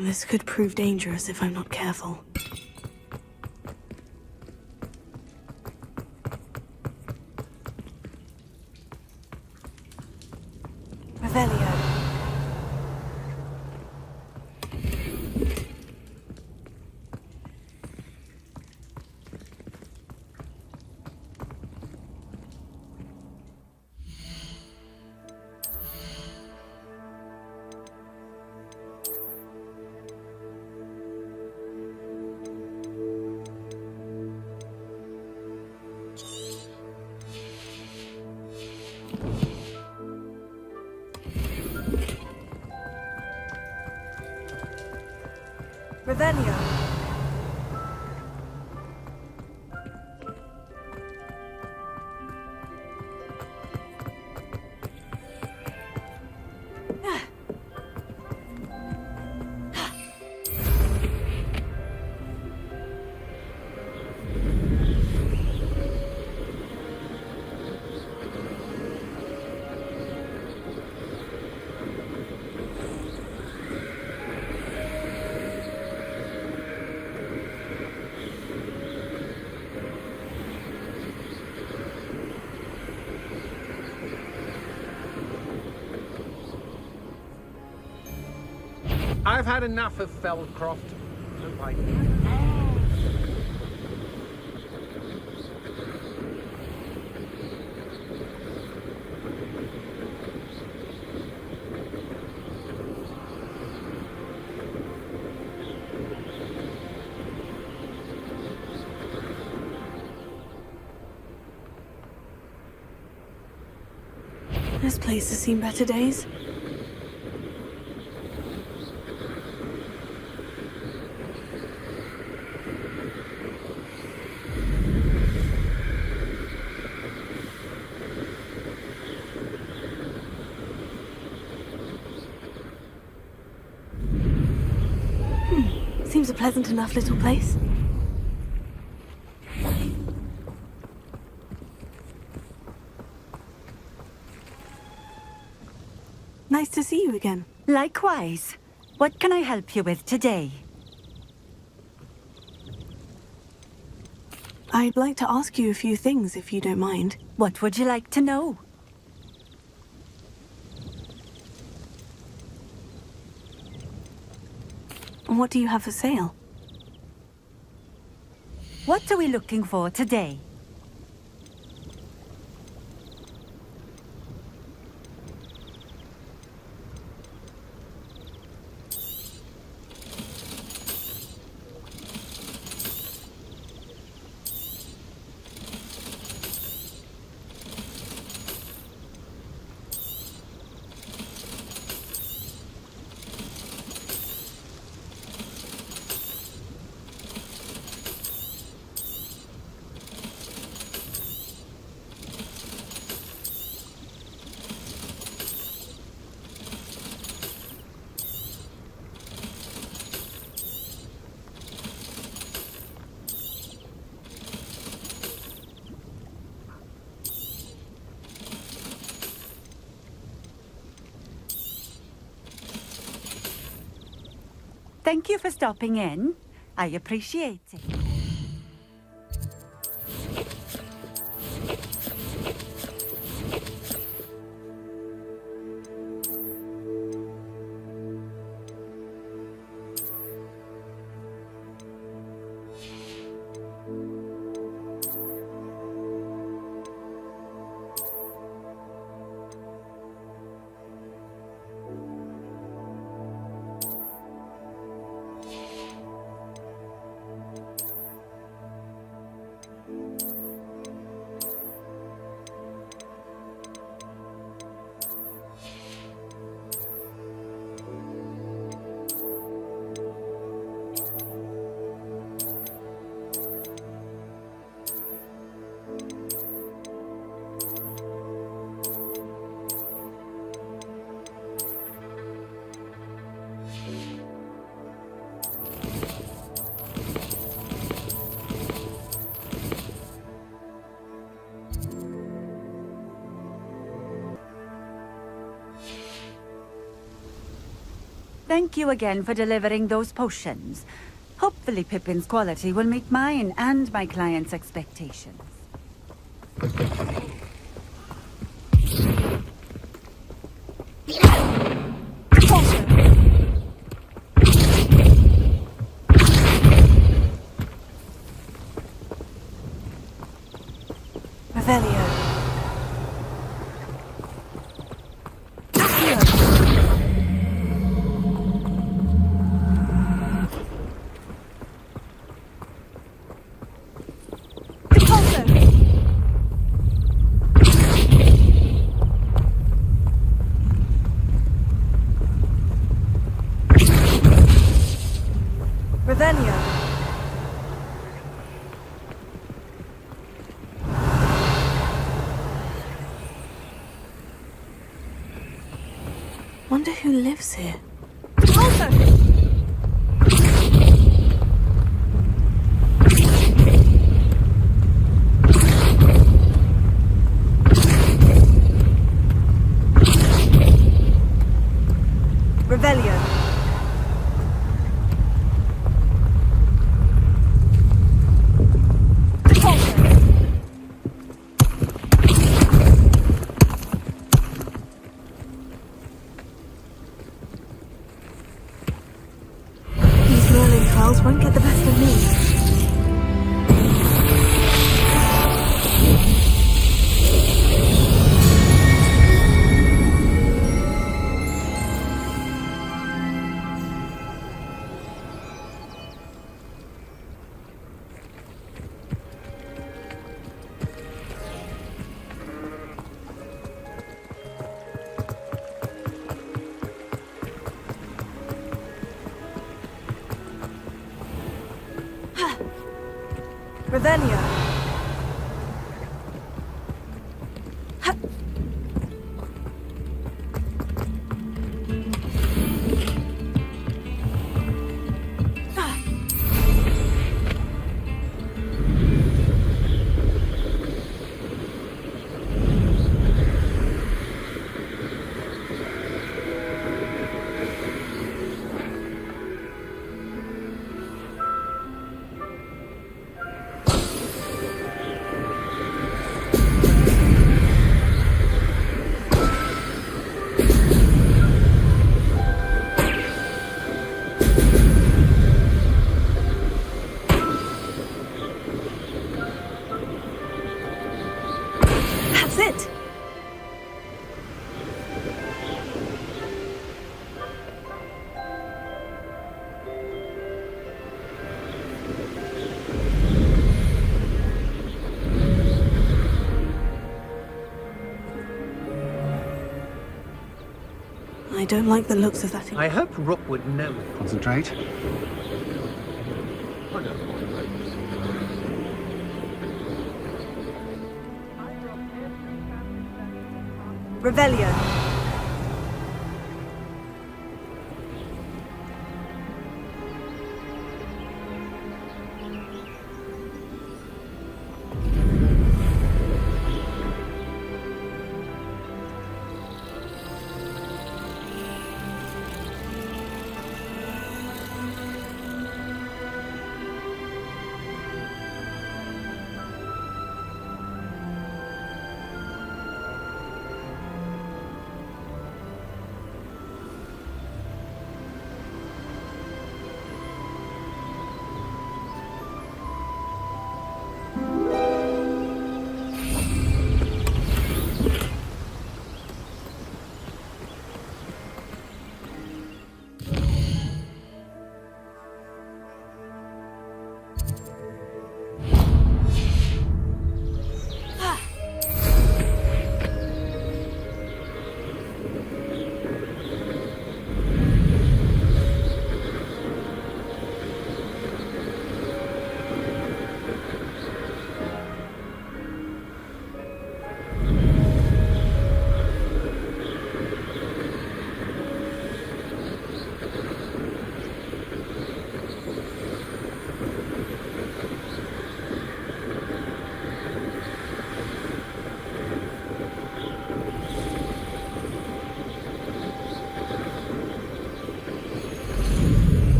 This could prove dangerous if I'm not careful. Revelio. Revelio. I've had enough of Feldcroft. Hope I... This place has seen better days. Seems a pleasant enough little place. Nice to see you again. Likewise. What can I help you with today? I'd like to ask you a few things, if you don't mind. What would you like to know? What do you have for sale? What are we looking for today? Thank you for stopping in. I appreciate it. Thank you again for delivering those potions. Hopefully Pippin's quality will meet mine and my client's expectations. Revelio. Revelio. Wonder who lives here. Revelio. These Merlin trials won't get the best of me. Revelio. That's it. I don't like the looks of that. I hope Rook would know. Concentrate. Revelio.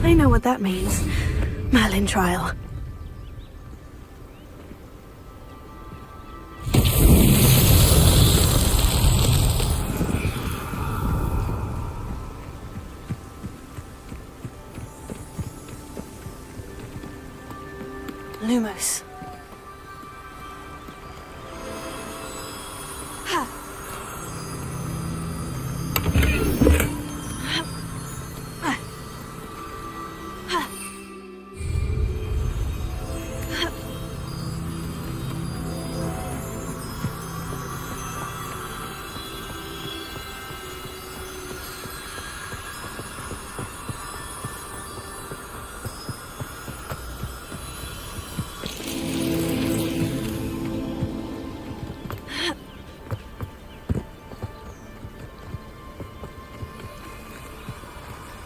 I know what that means. Merlin trial. Lumos.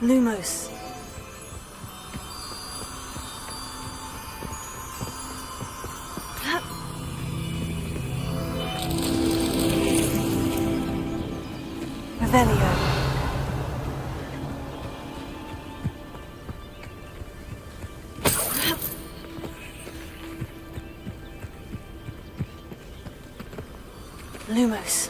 Lumos. Revelio. Lumos.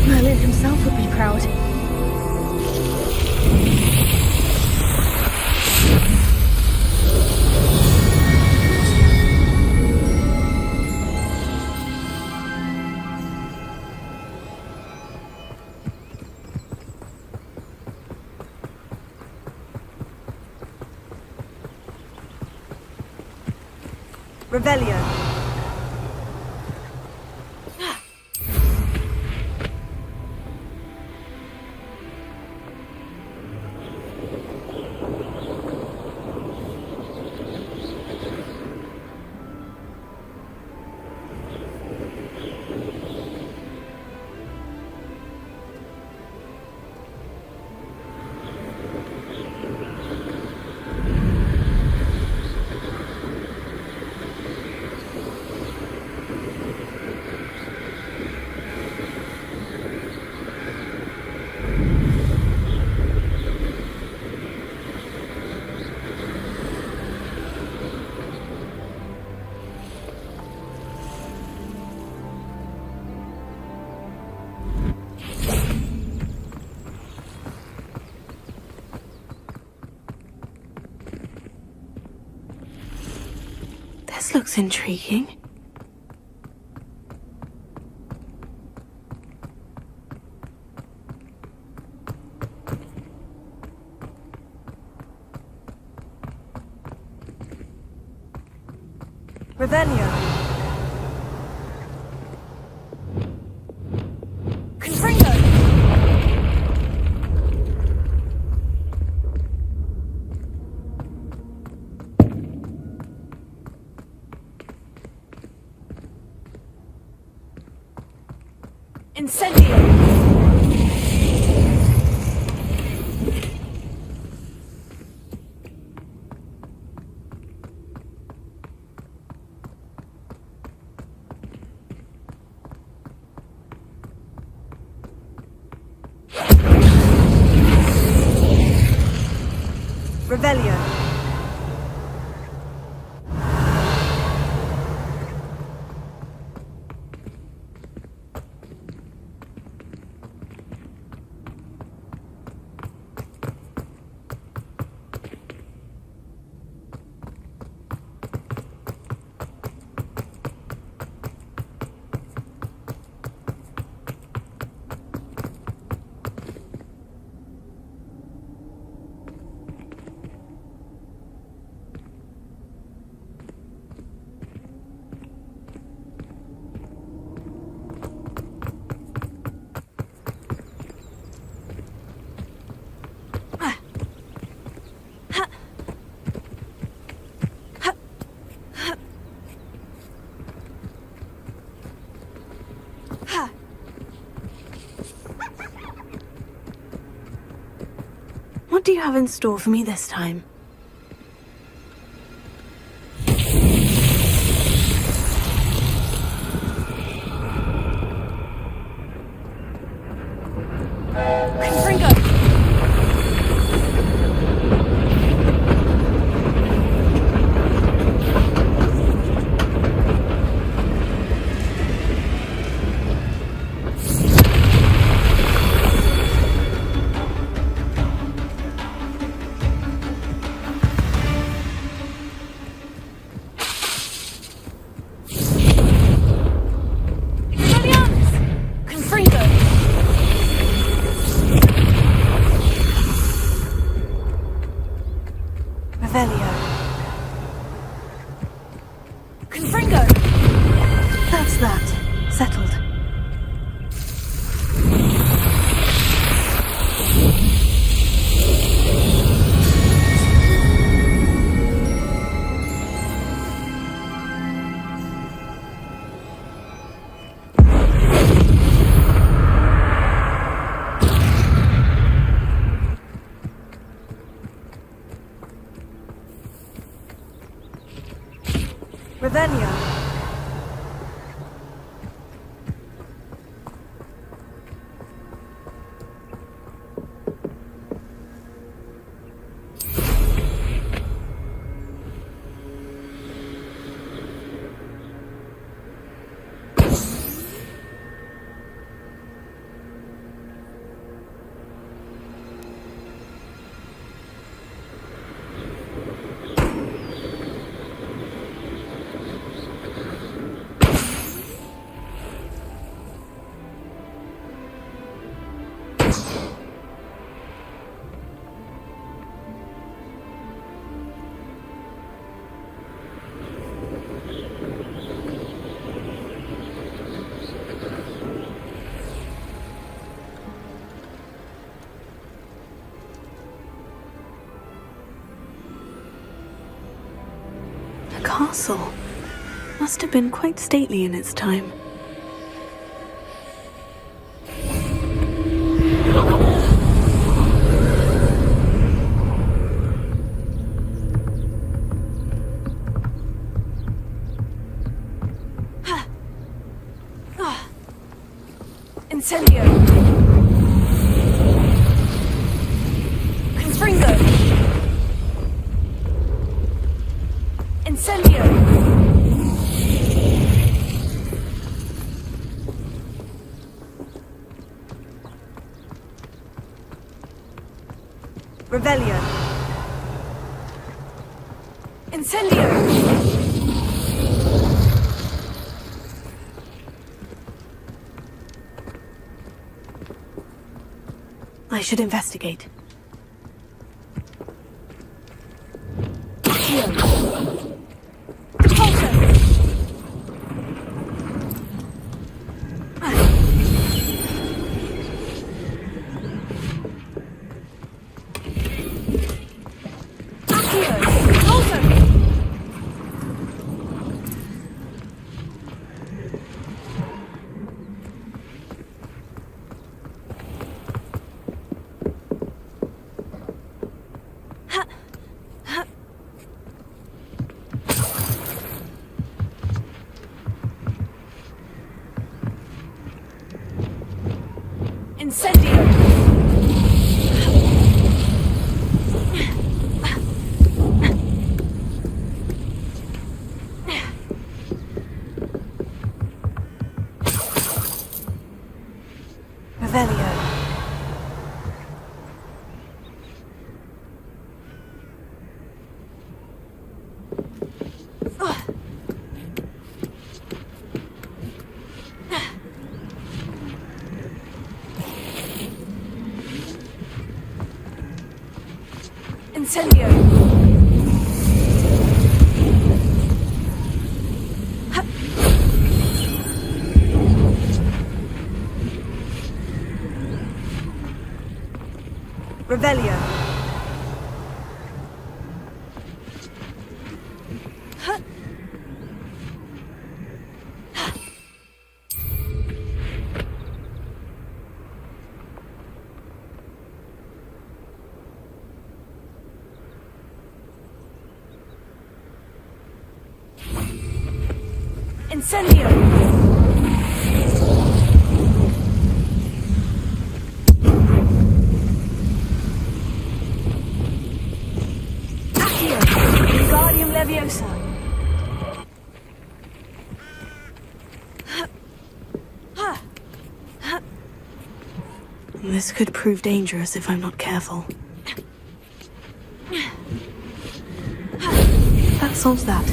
Merlin himself would be proud. Revelio. This looks intriguing. Revelio. Confringo. Incendio. Revelio. What do you have in store for me this time? Revelio. Confringo! That's that. Settled. Revelio. Castle must have been quite stately in its time. Incendio! Confringo! Incendio! Revelio! Incendio! I should investigate. Incendio! Revelio! Incendio! Accio! Wingardium Leviosa! This could prove dangerous if I'm not careful. That solves that.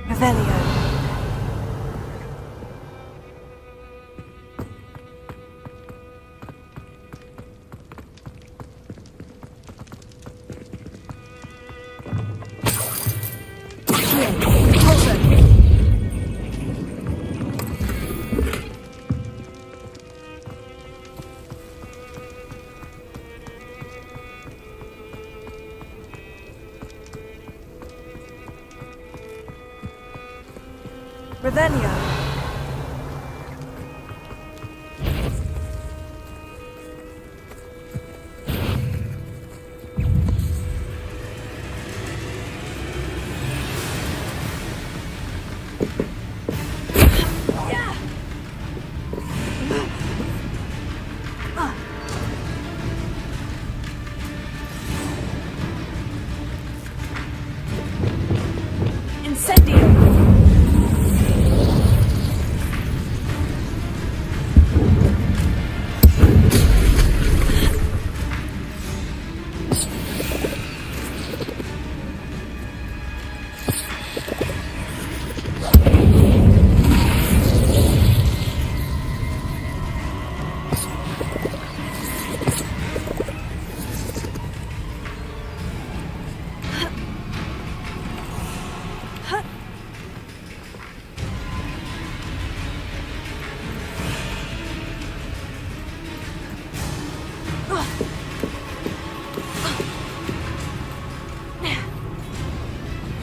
Revelio.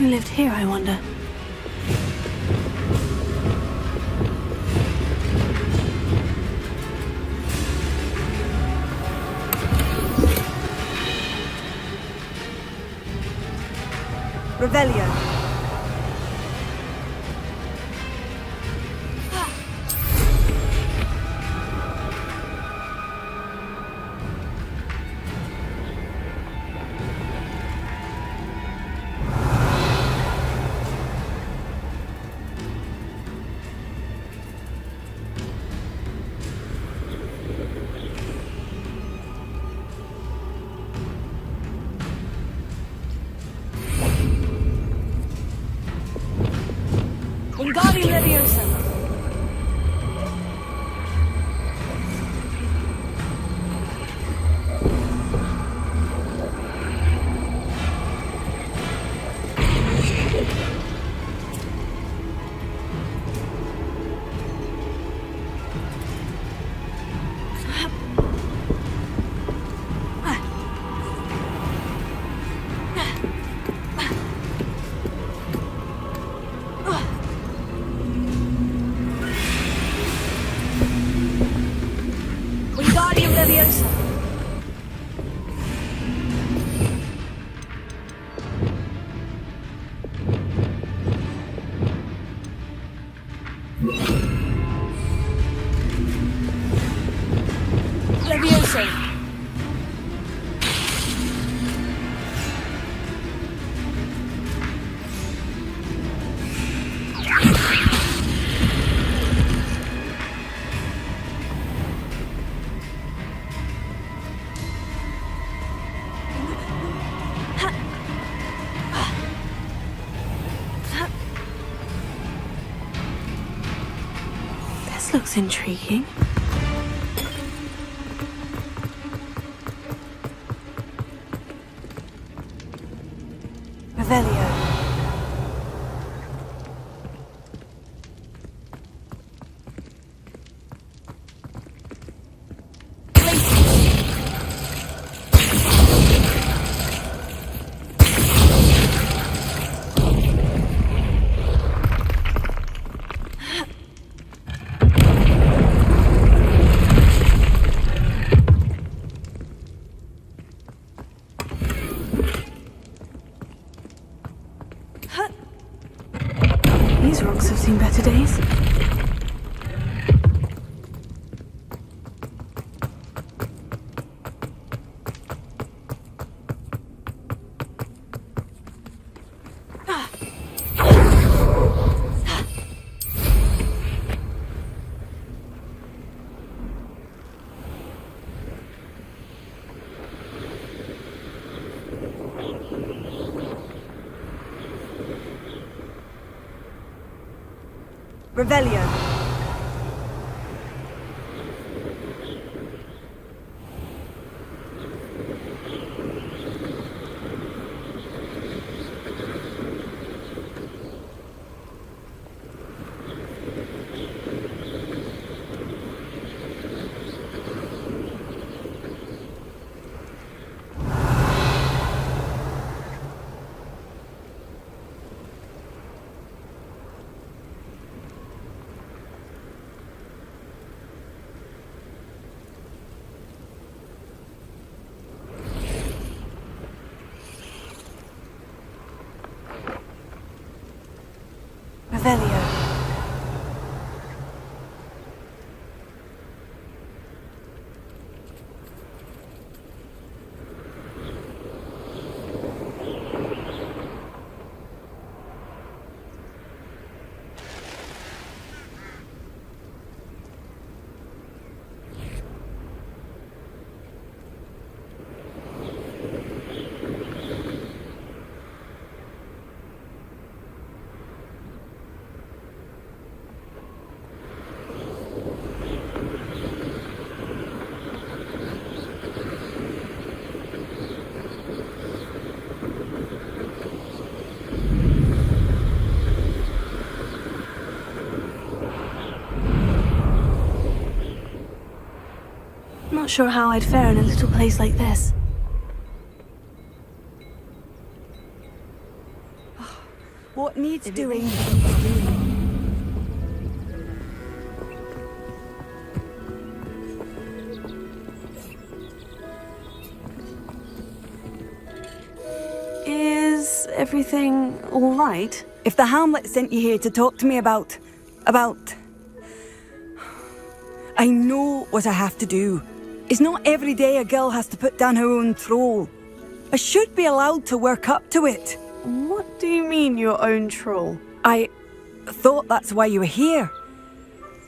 Who lived here, I wonder? Revelio. Wingardium Leviosa. Wingardium Leviosa. Leviosa. This looks intriguing. Revelio. These rocks have seen better days. Revelio. Revelio. Not sure how I'd fare in a little place like this. needs doing. Is everything all right? If the Hamlet sent you here to talk to me about... I know what I have to do. It's not every day a girl has to put down her own troll. I should be allowed to work up to it. What do you mean, your own troll? I thought that's why you were here.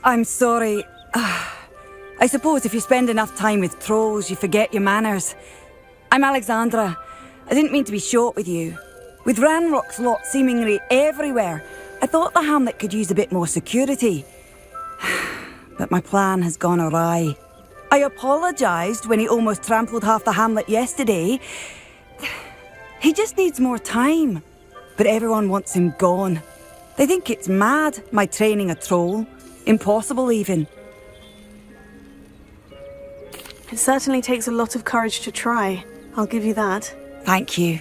I'm sorry. I suppose if you spend enough time with trolls, you forget your manners. I'm Alexandra. I didn't mean to be short with you. With Ranrock's lot seemingly everywhere, I thought the Hamlet could use a bit more security. But my plan has gone awry. I apologised when he almost trampled half the Hamlet yesterday. He just needs more time. But everyone wants him gone. They think it's mad, my training a troll. Impossible, even. It certainly takes a lot of courage to try. I'll give you that. Thank you.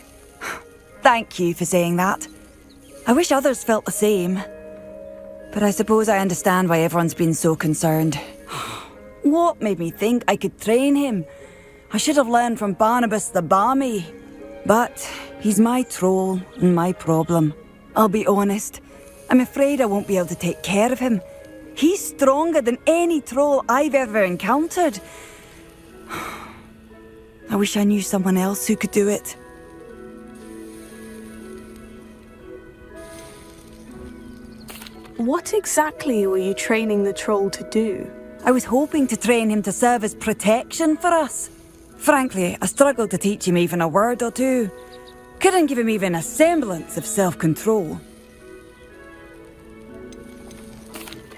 Thank you for saying that. I wish others felt the same. But I suppose I understand why everyone's been so concerned. What made me think I could train him? I should have learned from Barnabas the Barmy. But he's my troll and my problem. I'll be honest. I'm afraid I won't be able to take care of him. He's stronger than any troll I've ever encountered. I wish I knew someone else who could do it. What exactly were you training the troll to do? I was hoping to train him to serve as protection for us. Frankly, I struggled to teach him even a word or two. Couldn't give him even a semblance of self-control.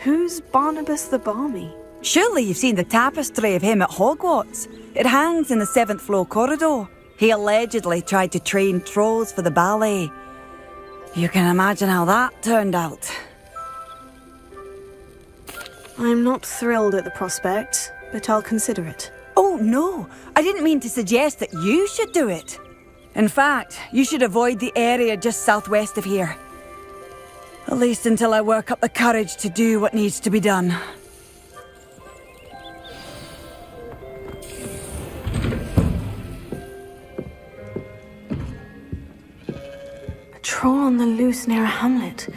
Who's Barnabas the Barmy? Surely you've seen the tapestry of him at Hogwarts. It hangs in the 7th floor corridor. He allegedly tried to train trolls for the ballet. You can imagine how that turned out. I'm not thrilled at the prospect, but I'll consider it. Oh, no. I didn't mean to suggest that you should do it. In fact, you should avoid the area just southwest of here. At least until I work up the courage to do what needs to be done. A troll on the loose near a hamlet.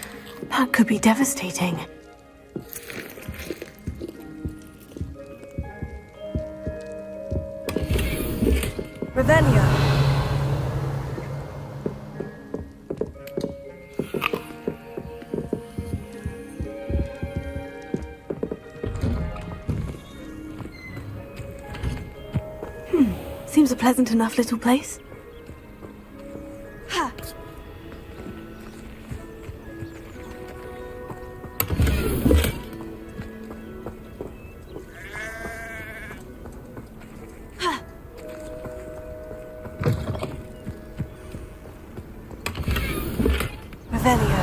That could be devastating. Revelio. Seems a pleasant enough little place. Ha! Ha! Revelio.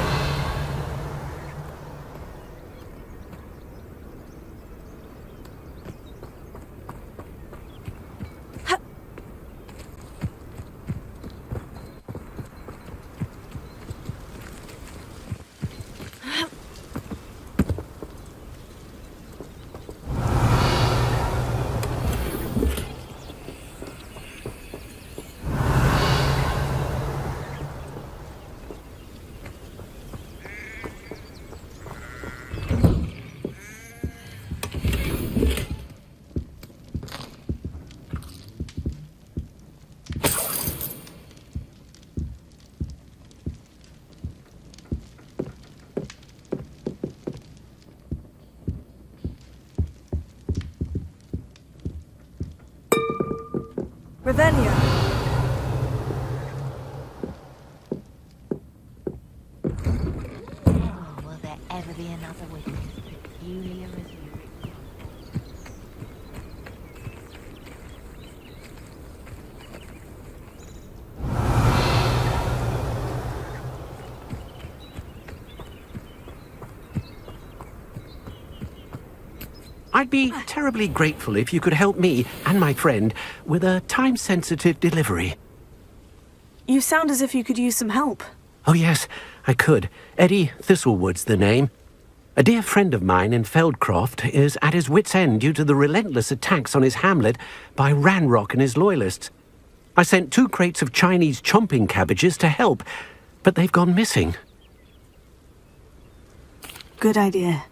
Revelio. Oh, will there ever be another witness peculiar as you? I'd be terribly grateful if you could help me and my friend with a time-sensitive delivery. You sound as if you could use some help. Oh, yes, I could. Eddie Thistlewood's the name. A dear friend of mine in Feldcroft is at his wit's end due to the relentless attacks on his hamlet by Ranrock and his loyalists. I sent 2 crates of Chinese chomping cabbages to help, but they've gone missing. Good idea.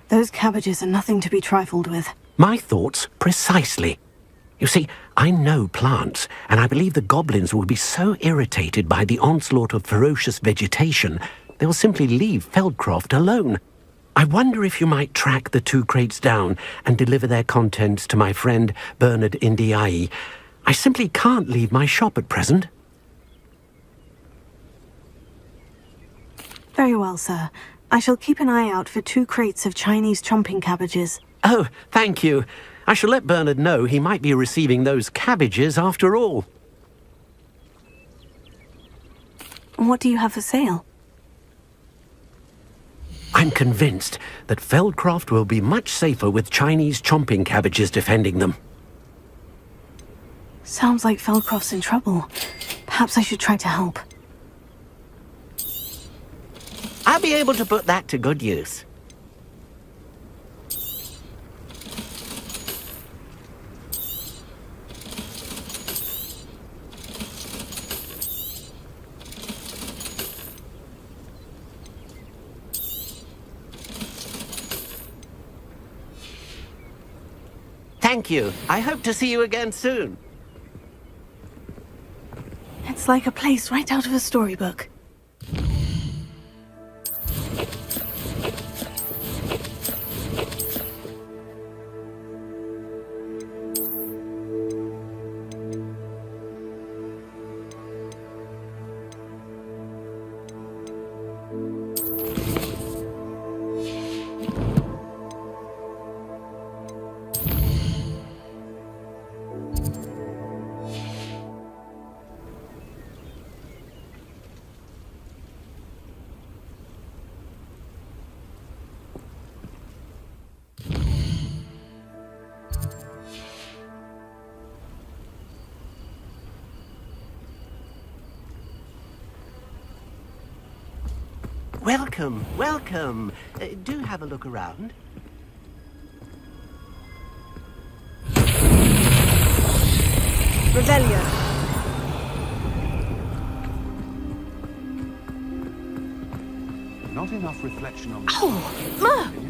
Those cabbages are nothing to be trifled with. My thoughts precisely. You see, I know plants, and I believe the goblins will be so irritated by the onslaught of ferocious vegetation, they will simply leave Feldcroft alone. I wonder if you might track the 2 crates down and deliver their contents to my friend Bernard Indiai. I simply can't leave my shop at present. Very well, sir. I shall keep an eye out for 2 crates of Chinese chomping cabbages. Oh, thank you. I shall let Bernard know he might be receiving those cabbages after all. What do you have for sale? I'm convinced that Feldcroft will be much safer with Chinese chomping cabbages defending them. Sounds like Feldcroft's in trouble. Perhaps I should try to help. I'll be able to put that to good use. Thank you. I hope to see you again soon. It's like a place right out of a storybook. Welcome, welcome. Do have a look around. Revelio. Not enough reflection on... Oh!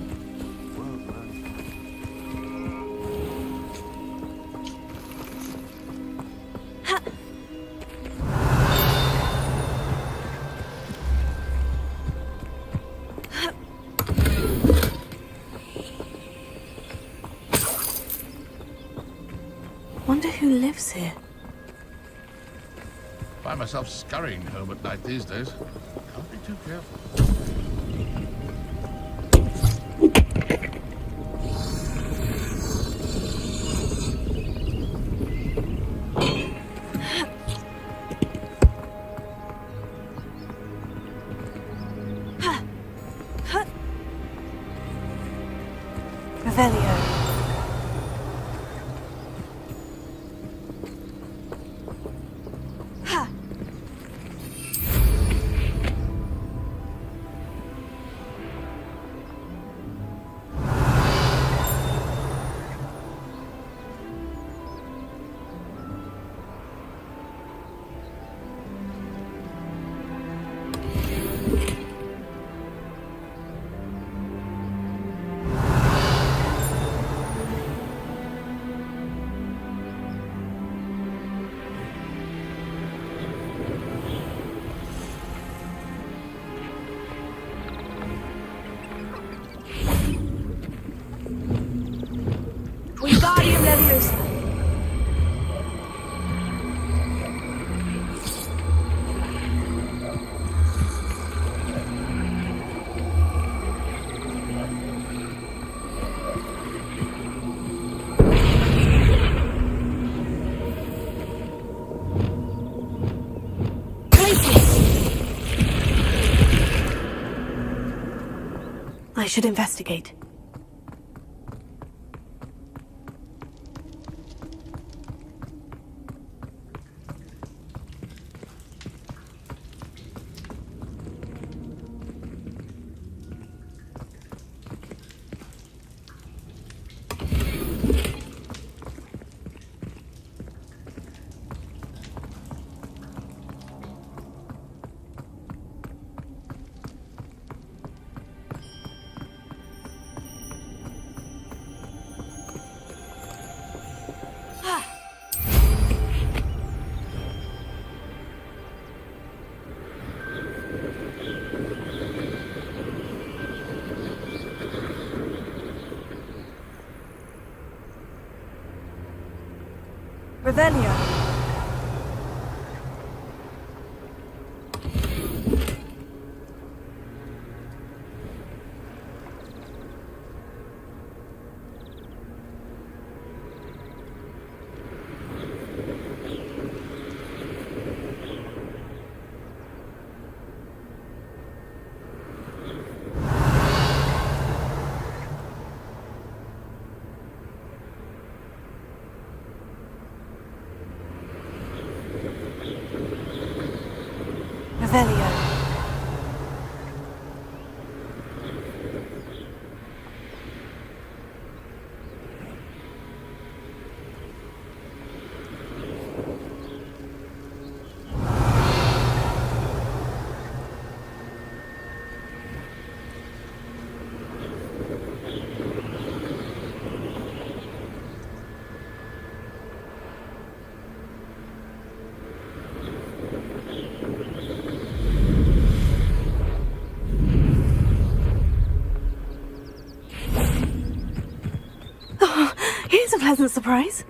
Wonder who lives here. Find myself scurrying home at night these days. Can't be too careful. Revelio. Wingardium Leviosa. I should investigate. Revelio. Revelio. Oh, here's a pleasant surprise.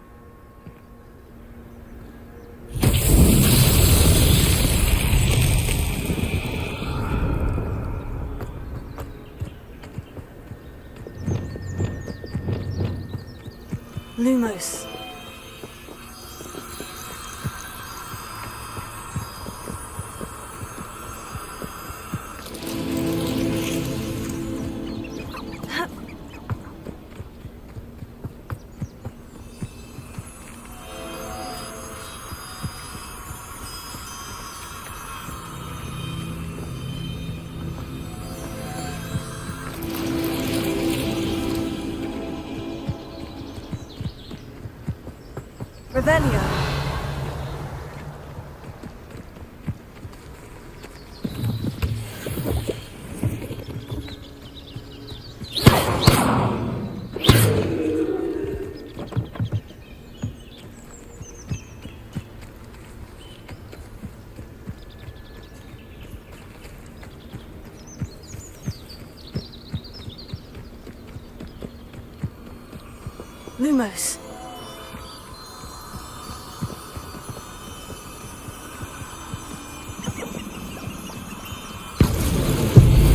Lumos. Revelio. Lumos.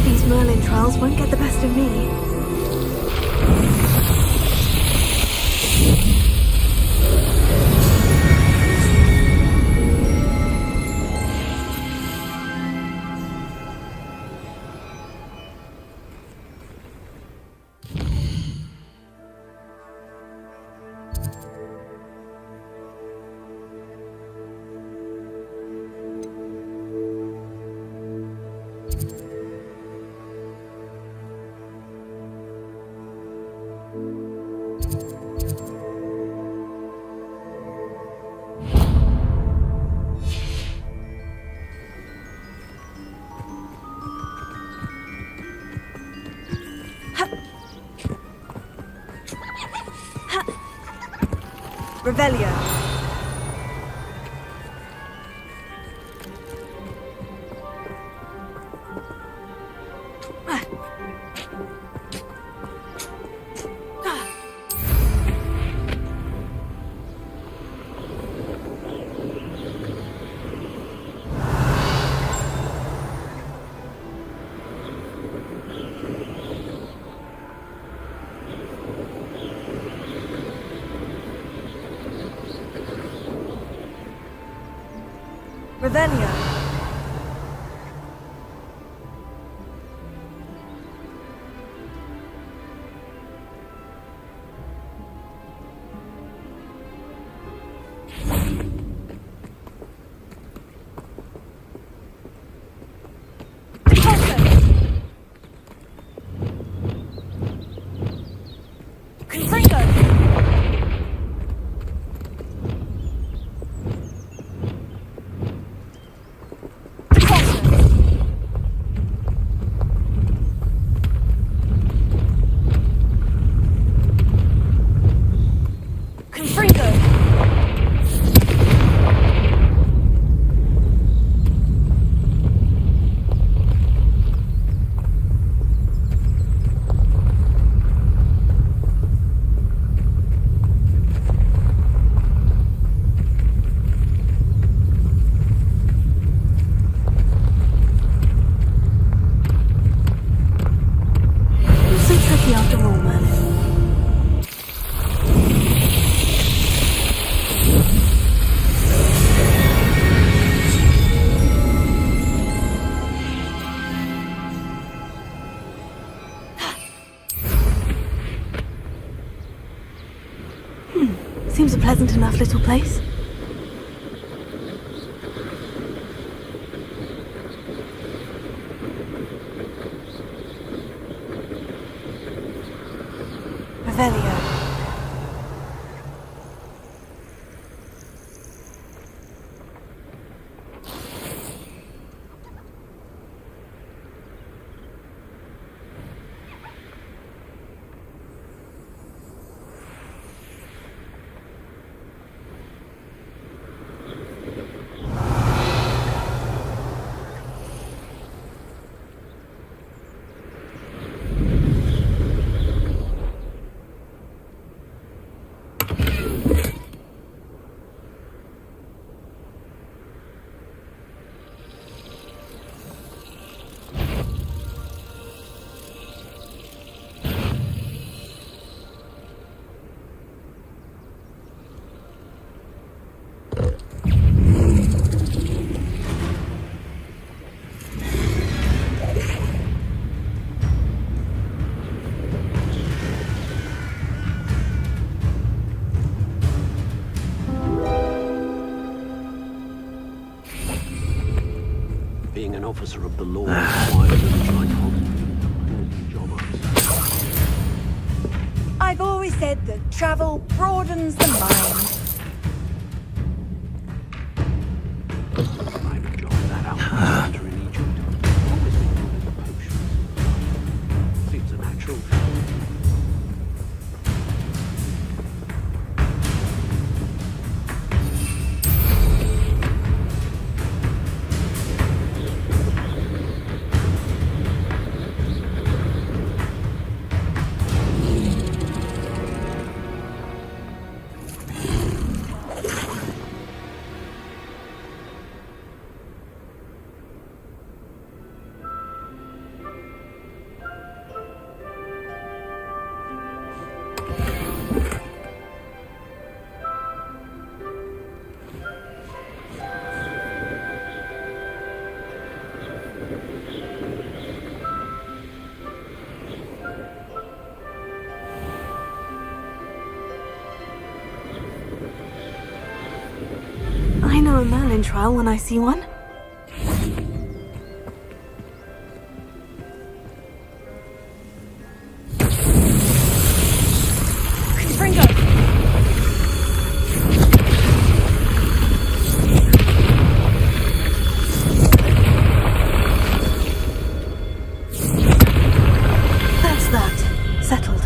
These Merlin trials won't get the best of me. Revelio. Revelio. Seems a pleasant enough little place. Revelio. Being an officer of the law requires a little like I've always said that travel broadens the mind. I've enjoyed that out in Egypt. Always been good at potions. Seems a natural thing. I know a Merlin trial when I see one. That's that. Settled.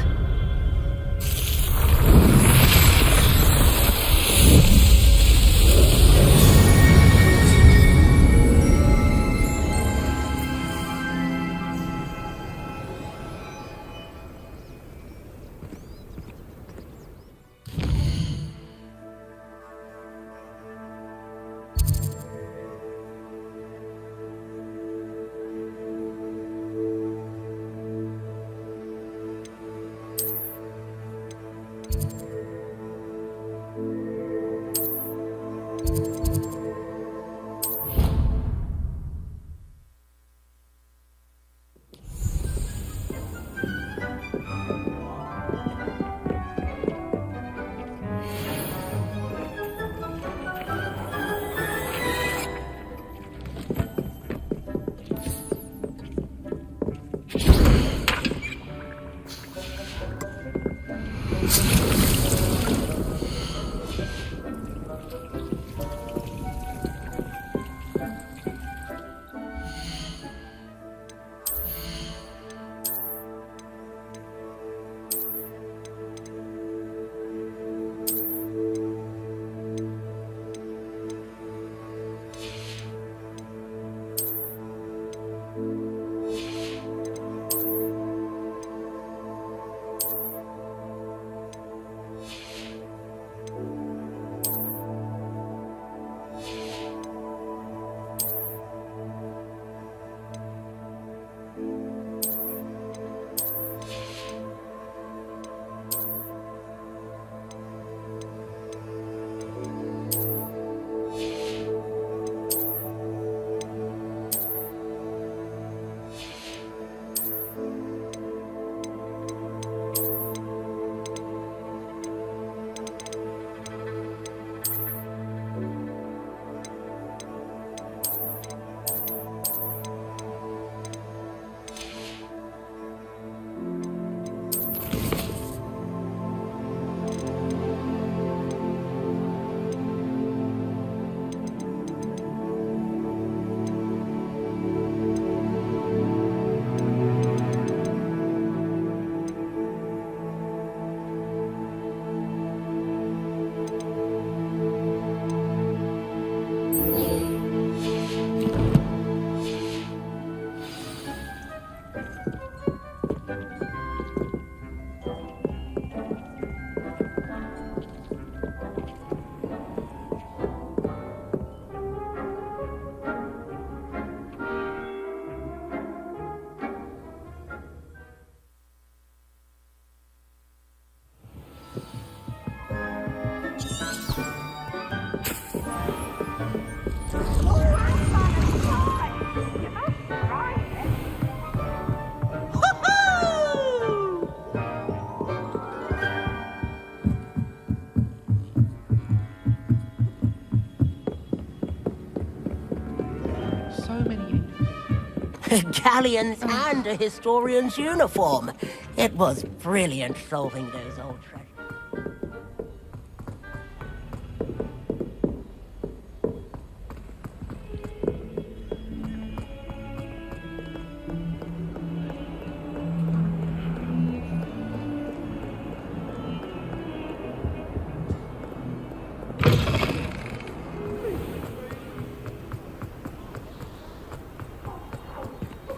Galleons and a historian's uniform. It was brilliant solving those old treasures.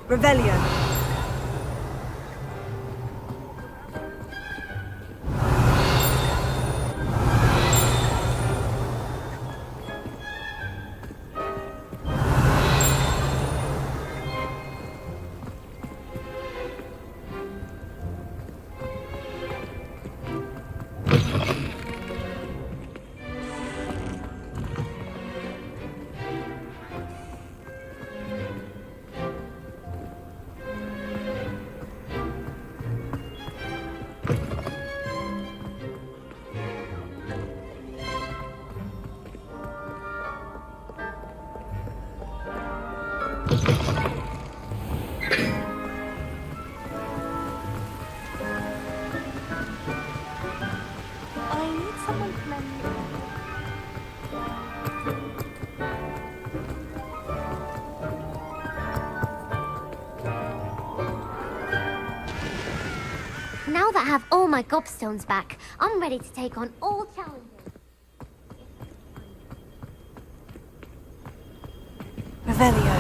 Revelio. I need someone to lend me. Now that I have all my gobstones back, I'm ready to take on all challenges. Revelio.